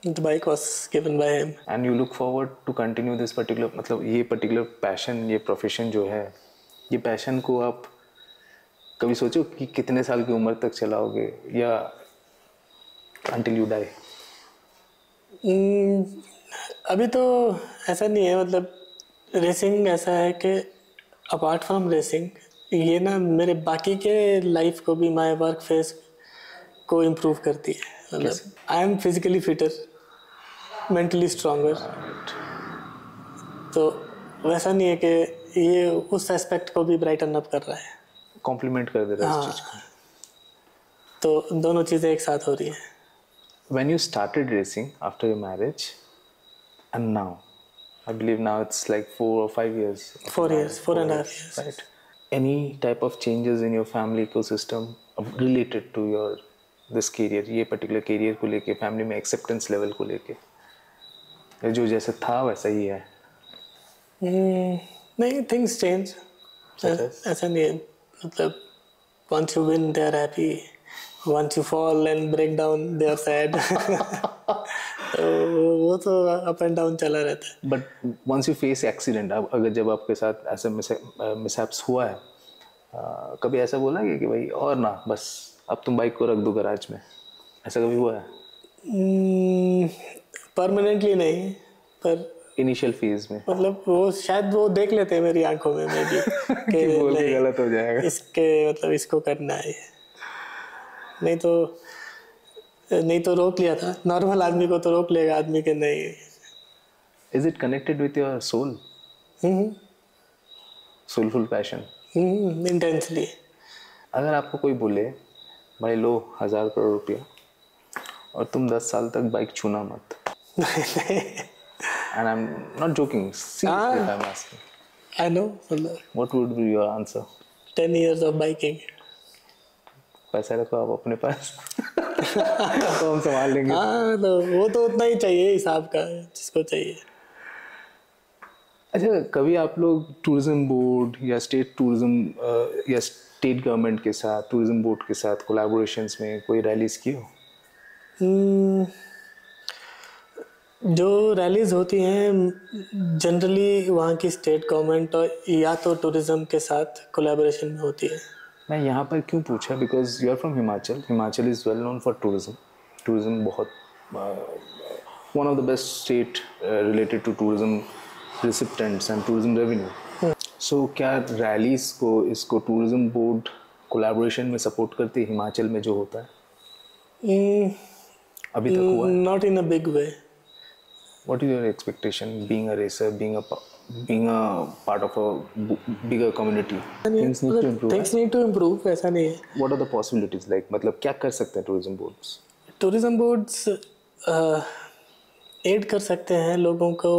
The bike was given by him. And you look forward to continue this particular, मतलब ये particular passion, ये profession जो है, ये passion को आप कभी सोचो कि कितने साल की उम्र तक चलाओगे, या until you die? अभी तो ऐसा नहीं है, मतलब रेसिंग ऐसा है कि अपार्ट फ्रॉम रेसिंग ये ना मेरे बाकी के लाइफ को भी, माय वर्क फेस को इम्प्रूव करती है. मतलब I am physically fitter, mentally stronger. तो वैसा नहीं है कि ये उस एस्पेक्ट को भी ब्राइटन अप कर रहा है, कॉम्प्लीमेंट कर दे रहा है इस चीज को. तो दोनों चीज़ें एक साथ हो रही हैं. When you started racing after your marriage and now, I believe now it's like 4 or 5 years. 4 years, 4.5 years. Right. Any type of changes in your family ecosystem related to your this career, ये particular career को लेके, family में acceptance level को लेके, जो जैसे था वैसा ही है? नहीं, things change. ऐसा नहीं है, मतलब once you win they are happy, once you fall and break down they are sad. वो तो अप एंड डाउन चला रहता है. But once you face accident, अब अगर जब आपके साथ ऐसा मिसहैप्स हुआ है, कभी ऐसा बोला कि भाई और ना, बस अब तुम बाइक को रख दो गैराज में, ऐसा कभी हुआ है? परमानेंटली नहीं, पर इनिशियल फेज में? मतलब वो शायद वो देख लेते हैं मेरी आंखों में मैं भी कि बोल के गलत हो जाएगा, इसके मतलब इसको करना है, नहीं तो रोक लिया था। नॉर्मल आदमी को तो रोक लेगा, आदमी के नहीं। Is it connected with your soul? Soulful passion? Intensely. अगर आपको कोई बोले भाई लो 1000 करोड़ रुपया और तुम 10 साल तक बाइक छूना मत, and I'm not joking, seriously I'm asking, I know, what would be your answer? 10 years of biking. पैसा रखो आप अपने पास तो हम संभाल लेंगे। हाँ, तो वो तो उतना ही चाहिए हिसाब का जिसको चाहिए। अच्छा, कभी आप लोग टूरिज्म बोर्ड या स्टेट टूरिज्म या स्टेट गवर्नमेंट के साथ, टूरिज्म बोर्ड के साथ कोलैबोरेशंस में कोई रैलीज की हो? जो रैलीज होती हैं जनरली वहाँ की स्टेट गवर्नमेंट और या तो टूरिज्म के साथ कोलैबोरेशन में होती है। मैं यहाँ पर क्यों पूछा, because you are from Himachal. Himachal is well known for tourism. Tourism बहुत one of the best state related to tourism recipients and tourism revenue. So क्या रैलीज को, इसको टूरिज्म बोर्ड कोलैबोरेशन में सपोर्ट करती है हिमाचल में जो होता है? अभी तक हुआ है? Not in a big way. What is your expectation being a racer, being a part of a bigger community? Things need to improve. Things need to improve, ऐसा नहीं है। What are the possibilities like? मतलब क्या कर सकते हैं tourism boards? Tourism boards aid कर सकते हैं लोगों को,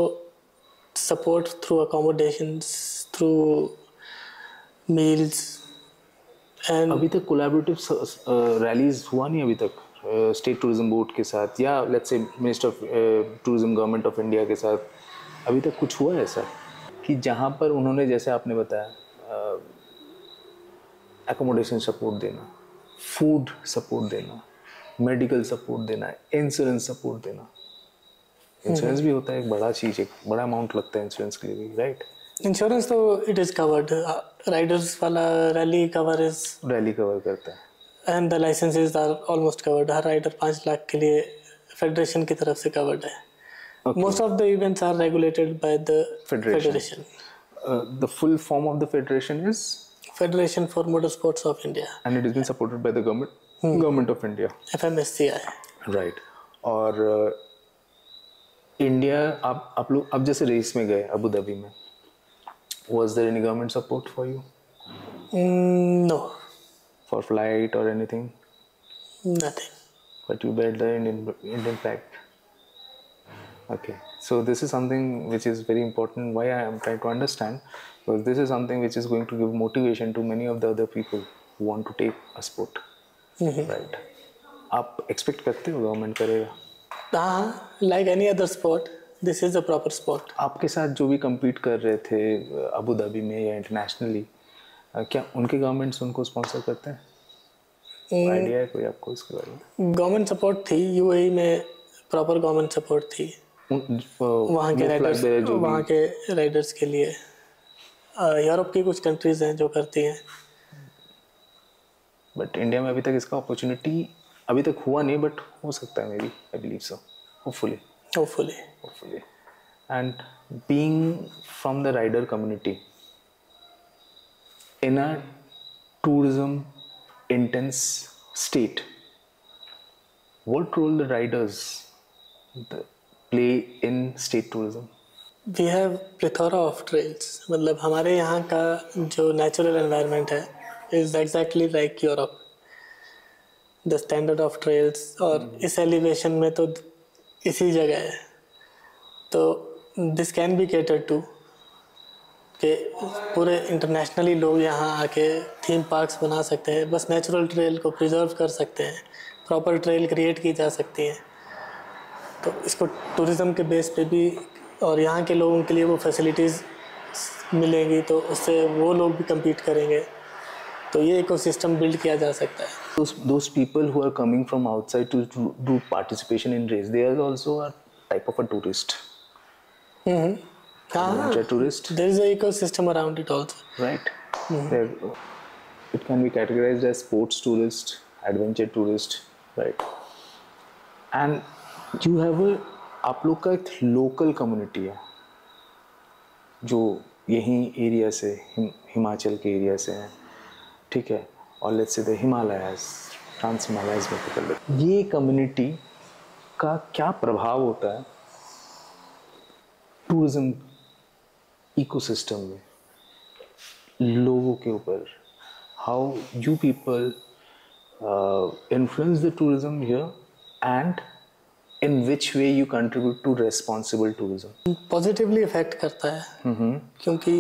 support through accommodations, through meals and अभी तक collaborative rallies हुआ नहीं अभी तक स्टेट टूरिज्म बोर्ड के साथ या let's say minister of tourism government of India के साथ? अभी तक कुछ हुआ है ऐसा कि जहाँ पर उन्होंने, जैसे आपने बताया, एकोमोडेशन सपोर्ट देना, फूड सपोर्ट देना, मेडिकल सपोर्ट देना, इंश्योरेंस सपोर्ट देना? इंश्योरेंस भी होता है एक बड़ा चीज़, एक बड़ा अमाउंट लगता है इंश्योरेंस के लिए भी, राइट? इंश्योरेंस तो इट इज़ कवर्ड। राइडर्स वाला रैली कवर करता है and the licences are almost covered. हर राइडर 5 लाख के लिए फेडरेशन की तरफ से कवर्ड है। Most of the events are regulated by the federation. The full form of the federation is federation for motor sports of India and it is been supported by the government of India, FMSCI, right? और India, आप लोग अब जैसे race में गए Abu Dhabi में, was there any government support for you? No. For flight or anything? Nothing. But you bear the Indian flag. Okay, so this is something which is very important. Why I am trying to understand, because this is something which is going to give motivation to many of the other people who want to take a sport. Right? आप expect करते हो government करेगा? हाँ, like any other sport, this is a proper sport. आपके साथ जो भी compete कर रहे थे अबू धाबी में या इंटरनेशनली, क्या उनके गवर्नमेंट्स उनको स्पॉन्सर करते हैं? आइडिया है कोई आपको इसके बारे में? गवर्नमेंट सपोर्ट थी UAE में, प्रॉपर गवर्नमेंट सपोर्ट थी वहाँ के राइडर्स के लिए। यूरोप की कुछ कंट्रीज हैं जो करती हैं, बट इंडिया में अभी तक इसका अपॉर्चुनिटी अभी तक हुआ नहीं, बट हो सकता है, maybe, I believe so, hopefully. And being from the rider community in a tourism intense state, what role the riders play in state tourism? We have plethora of trails. मतलब हमारे यहाँ का जो natural environment है is exactly like Europe. The standard of trails और इस elevation में तो इसी जगह है, तो this can be catered to कि पूरे इंटरनेशनली लोग यहाँ आके थीम पार्क्स बना सकते हैं। बस नेचुरल ट्रेल को प्रिजर्व कर सकते हैं, प्रॉपर ट्रेल क्रिएट की जा सकती है। तो इसको टूरिज़्म के बेस पे भी और यहाँ के लोगों के लिए वो फैसिलिटीज़ मिलेंगी, तो उससे वो लोग भी कम्पीट करेंगे, तो ये इकोसिस्टम बिल्ड किया जा सकता है। Those people who are coming from outside to do participation in race, they are also a type of a tourist. Tourist. There is an ecosystem around it also. Right. It can be categorized as sports tourist, adventure tourist, right? And you have आप लोग का एक local community है, जो यहीं area से हिमाचल के area से हैं, ठीक है, और let's say the Himalayas, trans Himalayas में पकड़ लो, ये कम्युनिटी का क्या प्रभाव होता है टूरिज्म इकोसिस्टम में लोगों के ऊपर? How you people influence the tourism here and in which way you contribute to responsible tourism? Positively effect करता है, क्योंकि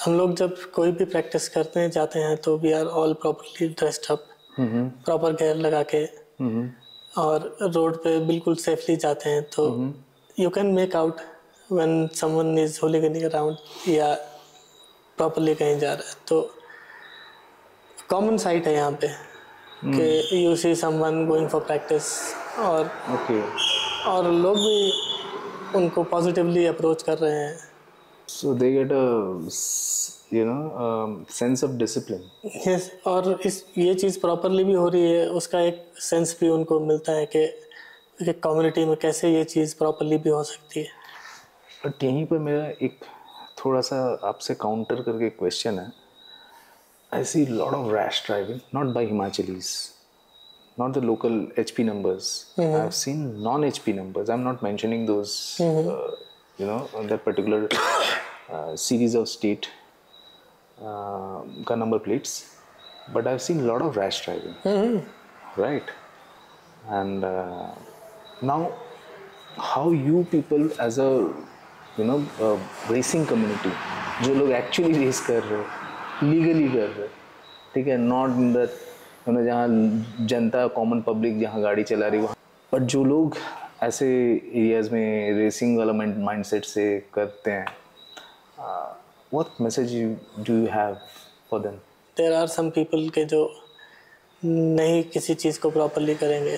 हम लोग जब कोई भी प्रैक्टिस करते हैं जाते हैं तो we are all properly dressed up, proper gear लगा के, और रोड पे बिल्कुल सेफली जाते हैं, तो you can make out when someone is hooliganing around या प्रॉपरली कहीं जा रहा है। तो कॉमन साइट है यहाँ पे कि you see someone going for practice, और लोग भी उनको पॉजिटिवली अप्रोच कर रहे हैं। So they get a sense of discipline. Yes, और ये चीज़ प्रॉपरली भी हो रही है, उसका एक सेंस भी उनको मिलता है कि कम्युनिटी में कैसे ये चीज़ प्रॉपरली भी हो सकती है। बट यहीं पर मेरा एक थोड़ा सा आपसे काउंटर करके क्वेश्चन है। I see a lot of rash driving, not by Himachalis, not the local HP numbers. I've seen non-HP numbers. I'm not mentioning those, that particular series of state ka number plates. But I've seen a lot of rash driving, right? And now, how you people as a, racing community, जो लोग actually race कर रहे हैं, legally कर रहे, ठीक है, not in that जहाँ जनता कॉमन पब्लिक जहाँ गाड़ी चला रही वहाँ, बट जो लोग ऐसे एरियाज में रेसिंग वाला माइंडसेट से करते हैं, what message do you have for them? There are some people के जो नहीं किसी चीज़ को प्रॉपरली करेंगे,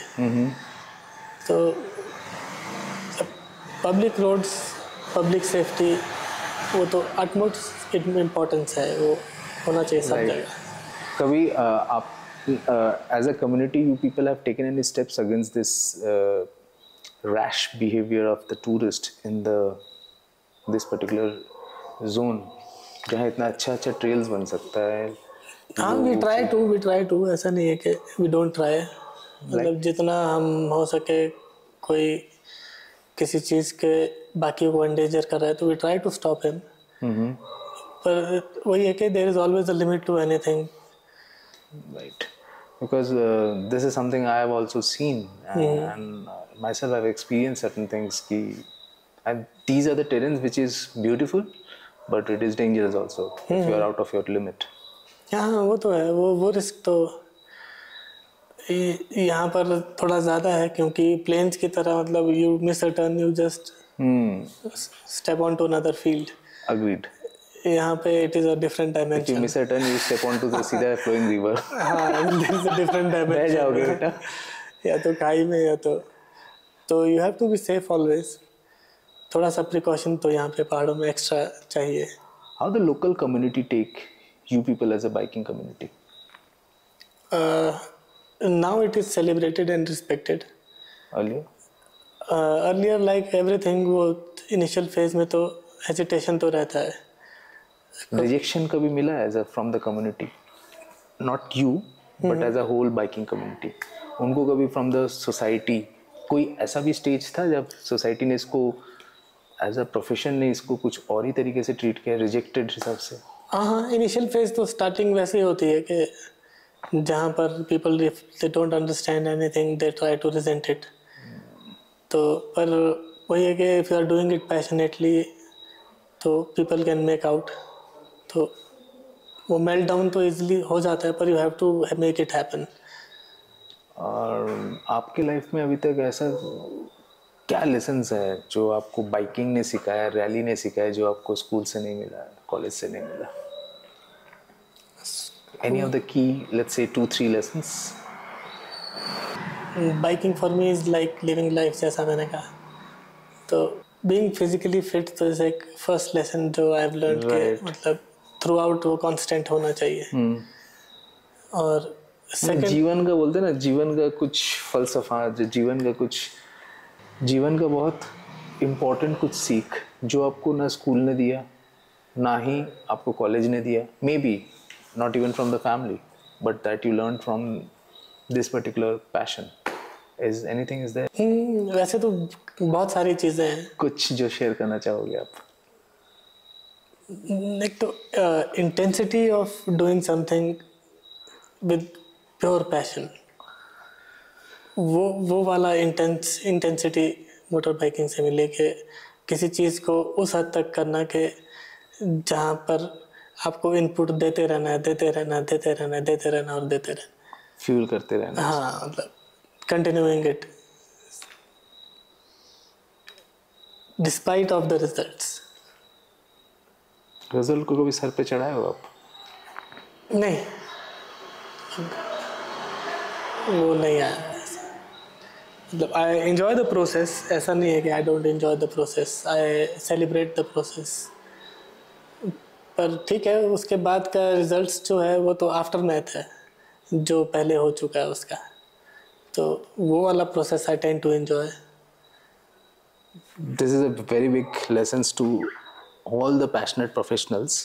तो पब्लिक रोड्स, पब्लिक सेफ्टी, वो तो अटमोस्ट इम्पोर्टेंस है, वो होना चाहिए सब जगह। कभी आप as a community you people have taken any steps against this rash behaviour of the tourist in this particular zone जहाँ इतना अच्छा ट्रेल्स बन सकता है? हाँ, वी ट्राई टू, ऐसा नहीं है कि वी डोंट ट्राई, मतलब जितना हम हो सके, कोई किसी चीज़ के बाकी को एंडेंजर कर रहा है तो we try to stop him, पर वही है कि there is always a limit to anything, right? Because this is something I have also seen, and myself I've experienced certain things and these are the terrains which is beautiful but it is dangerous also if you are out of your limit. हाँ, वो तो है, वो risk तो यहाँ पर थोड़ा ज़्यादा है, क्योंकि प्लेन्स की तरह, मतलब you miss a turn, you just step on to another field. Agreed. यहाँ पे it is a different dimension. If you miss a turn, you step onto the सीधा flowing river. हाँ, there is a different dimension. बह जाओगे बेटा। या तो खाई में, या तो you have to be safe always. थोड़ा सा प्रिकॉशन तो यहाँ पे पहाड़ों में एक्स्ट्रा चाहिए। How the local community take you people as a biking community? Now it is celebrated and respected. Earlier? Earlier like everything, वो इनिशियल फेज में तो हेजिटेशन तो रहता है। Rejection कभी मिला as a from the community? Not you, but as a whole biking community. उनको कभी from the society कोई ऐसा भी स्टेज था जब सोसाइटी ने इसको एज अ प्रोफेशन ने इसको कुछ और ही तरीके से ट्रीट किया, रिजेक्टेड हिसाब से? हाँ, इनिशियल फेज तो स्टार्टिंग वैसे ही होती है कि जहाँ पर people they don't understand anything, they try to reject it. तो पर वही है कि if you are doing it passionately तो पीपल कैन मेक आउट, तो वो मेल्ट डाउन तो इजीली हो जाता है, पर you have to make it happen. और आपके लाइफ में अभी तक ऐसा क्या लेसन्स है जो आपको बाइकिंग ने सिखाया, रैली ने सिखाया, जो आपको स्कूल से नहीं मिला, कॉलेज से नहीं मिला? Any of the key, let's say 2-3 lessons? Biking for me is like living life, जैसा मैंने कहा। तो बीइंग फिजिकली फिट तो इज एक फर्स्ट लेसन जो आई हैव लर्न के मतलब थ्रू आउट वो कांस्टेंट होना चाहिए। और सेकंड, जीवन का बोलते हैं ना, जीवन का कुछ फलसफा, जो जीवन का बहुत इम्पोर्टेंट कुछ सीख जो आपको ना स्कूल ने दिया, ना ही आपको कॉलेज ने दिया, maybe not even from the family, but that you learn from this particular passion? Is anything is there? वैसे तो बहुत सारी चीज़ें हैं। कुछ जो शेयर करना चाहोगे आप? एक तो intensity of doing something with pure passion, वो वाला इंटेंसिटी मोटर बाइकिंग से मिले कि किसी चीज़ को उस हद तक करना कि जहाँ पर आपको इनपुट देते रहना है, देते रहना है, देते रहना है, देते रहना और देते रहना, फ्यूल करते रहना। हाँ, मतलब continuing it despite of the results. Result को कभी सर पे चढ़ाए हो आप? नहीं, वो नहीं आया। मतलब आई एंजॉय द प्रोसेस, ऐसा नहीं है कि I don't enjoy the process, I celebrate the process. पर ठीक है, उसके बाद का रिजल्ट्स जो है वो तो आफ्टर मैथ है, जो पहले हो चुका है उसका, तो वो वाला process I tend to enjoy. This is a very big lessons to all the passionate professionals.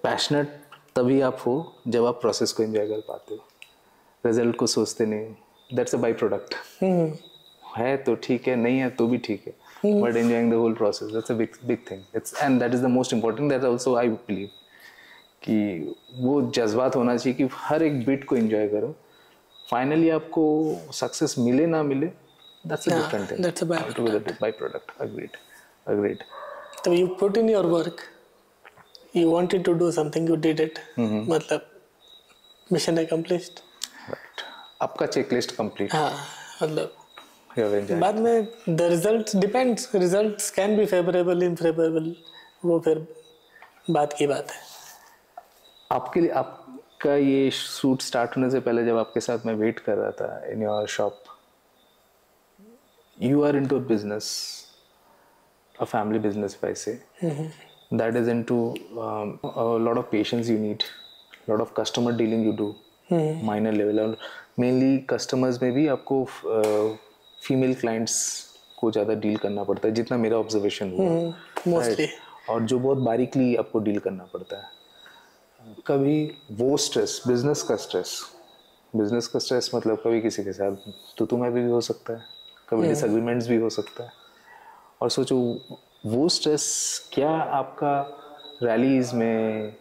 Passionate तभी आप हो जब आप प्रोसेस को एंजॉय कर पाते हो, रिजल्ट को सोचते नहीं हो। That's a by product. है तो ठीक है, नहीं है तो भी ठीक है, but enjoying the whole process, that's a big big thing. It's and that is the most important. That also I believe कि वो जज्बात होना चाहिए कि हर एक बिट को एंजॉय करो। फाइनली आपको सक्सेस मिले ना मिले, that's a different thing, that's a byproduct. Byproduct. Agreed agreed. तो you put in your work, you wanted to do something, you did it, मतलब मिशन accomplished। राइट, आपका checklist complete. हाँ, मतलब बाद में the results depends, results can be favorable, unfavorable, वो फिर बात की बात है। आपके लिए आपका ये शूट स्टार्ट होने से पहले जब आपके साथ मैं वेट कर रहा था in your shop, you are into business, a family business if I say, that is into a lot of patience you need, lot of customer dealing you do, minor level, और mainly customers में भी आपको female clients को ज़्यादा deal करना पड़ता है, जितना मेरा ऑब्जर्वेशन हुआ मोस्टली, और जो बहुत बारीकली आपको डील करना पड़ता है। कभी वो स्ट्रेस, बिजनेस का स्ट्रेस मतलब कभी किसी के साथ तो तुम्हें भी हो सकता है, कभी डिसएग्रीमेंट्स भी हो सकता है, और सोचो वो स्ट्रेस क्या आपका रैलीज में,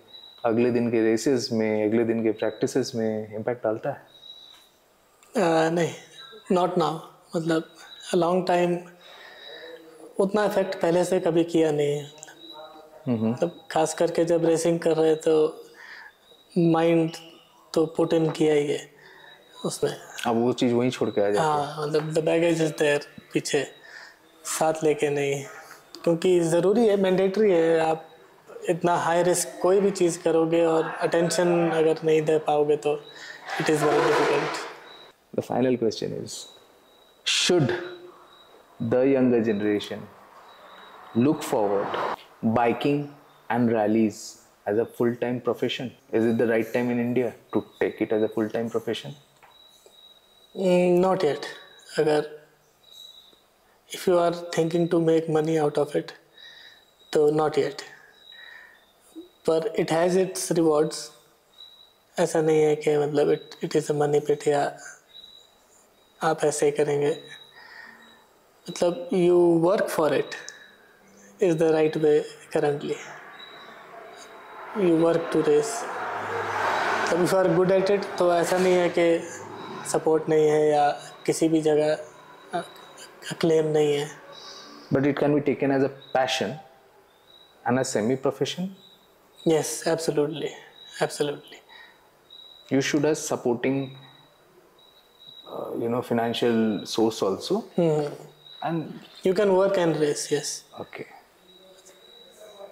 अगले दिन के रेसेस में, अगले दिन के प्रैक्टिसेस में इम्पैक्ट डालता है? नहीं, नॉट नाउ, मतलब लॉन्ग टाइम उतना इफेक्ट पहले से कभी किया नहीं है। मतलब खास करके जब रेसिंग कर रहे तो माइंड तो पुट इन किया ही है उसमें। अब वो चीज़ वहीं छोड़ के आ जाती है। हाँ, मतलब द बैगेज इज देयर, पीछे साथ लेके नहीं, क्योंकि ज़रूरी है, मैंडेटरी है। आप इतना हाई रिस्क कोई भी चीज़ करोगे और अटेंशन अगर नहीं दे पाओगे तो it is very difficult. The final question is, should the younger generation look forward biking and rallies as a full-time profession? Is it the right time in India to take it as a full-time profession? Not yet. अगर if you are thinking to make money out of it, तो not yet. पर it has its rewards. ऐसा नहीं है कि मतलब it is a money pit या आप ऐसे ही करेंगे। मतलब you work for it is the right way currently. You work to race. तब if you are good at it तो ऐसा नहीं है कि सपोर्ट नहीं है या किसी भी जगह क्लेम नहीं है। But it can be taken as a passion and a semi-profession. Yes, absolutely, absolutely. You should have supporting, financial source also. And You can work and race, yes. okay,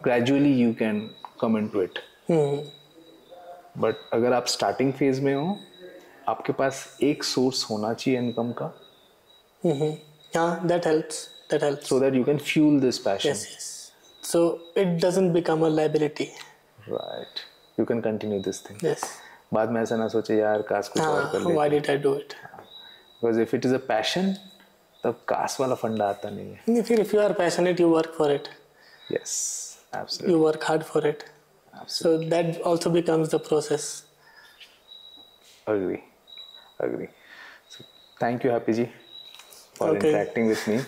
gradually you can come into it. But अगर आप starting phase में हो, आपके पास एक source होना चाहिए income का, हाँ, that helps, that helps. so that you can fuel this passion. Yes, yes. So it doesn't become a liability. Right, you can continue this thing. Yes. बाद में ऐसा ना सोचे यार काश कुछ और कर हाँ, why लेते, did I do it? because if it is a passion, तब कास्ट वाला फंडा आता नहीं है। फिर if you are passionate, you work for it. Yes, absolutely. You work hard for it. So that also becomes the process. Agree. So thank you, Happy ji, for Okay. interacting with me.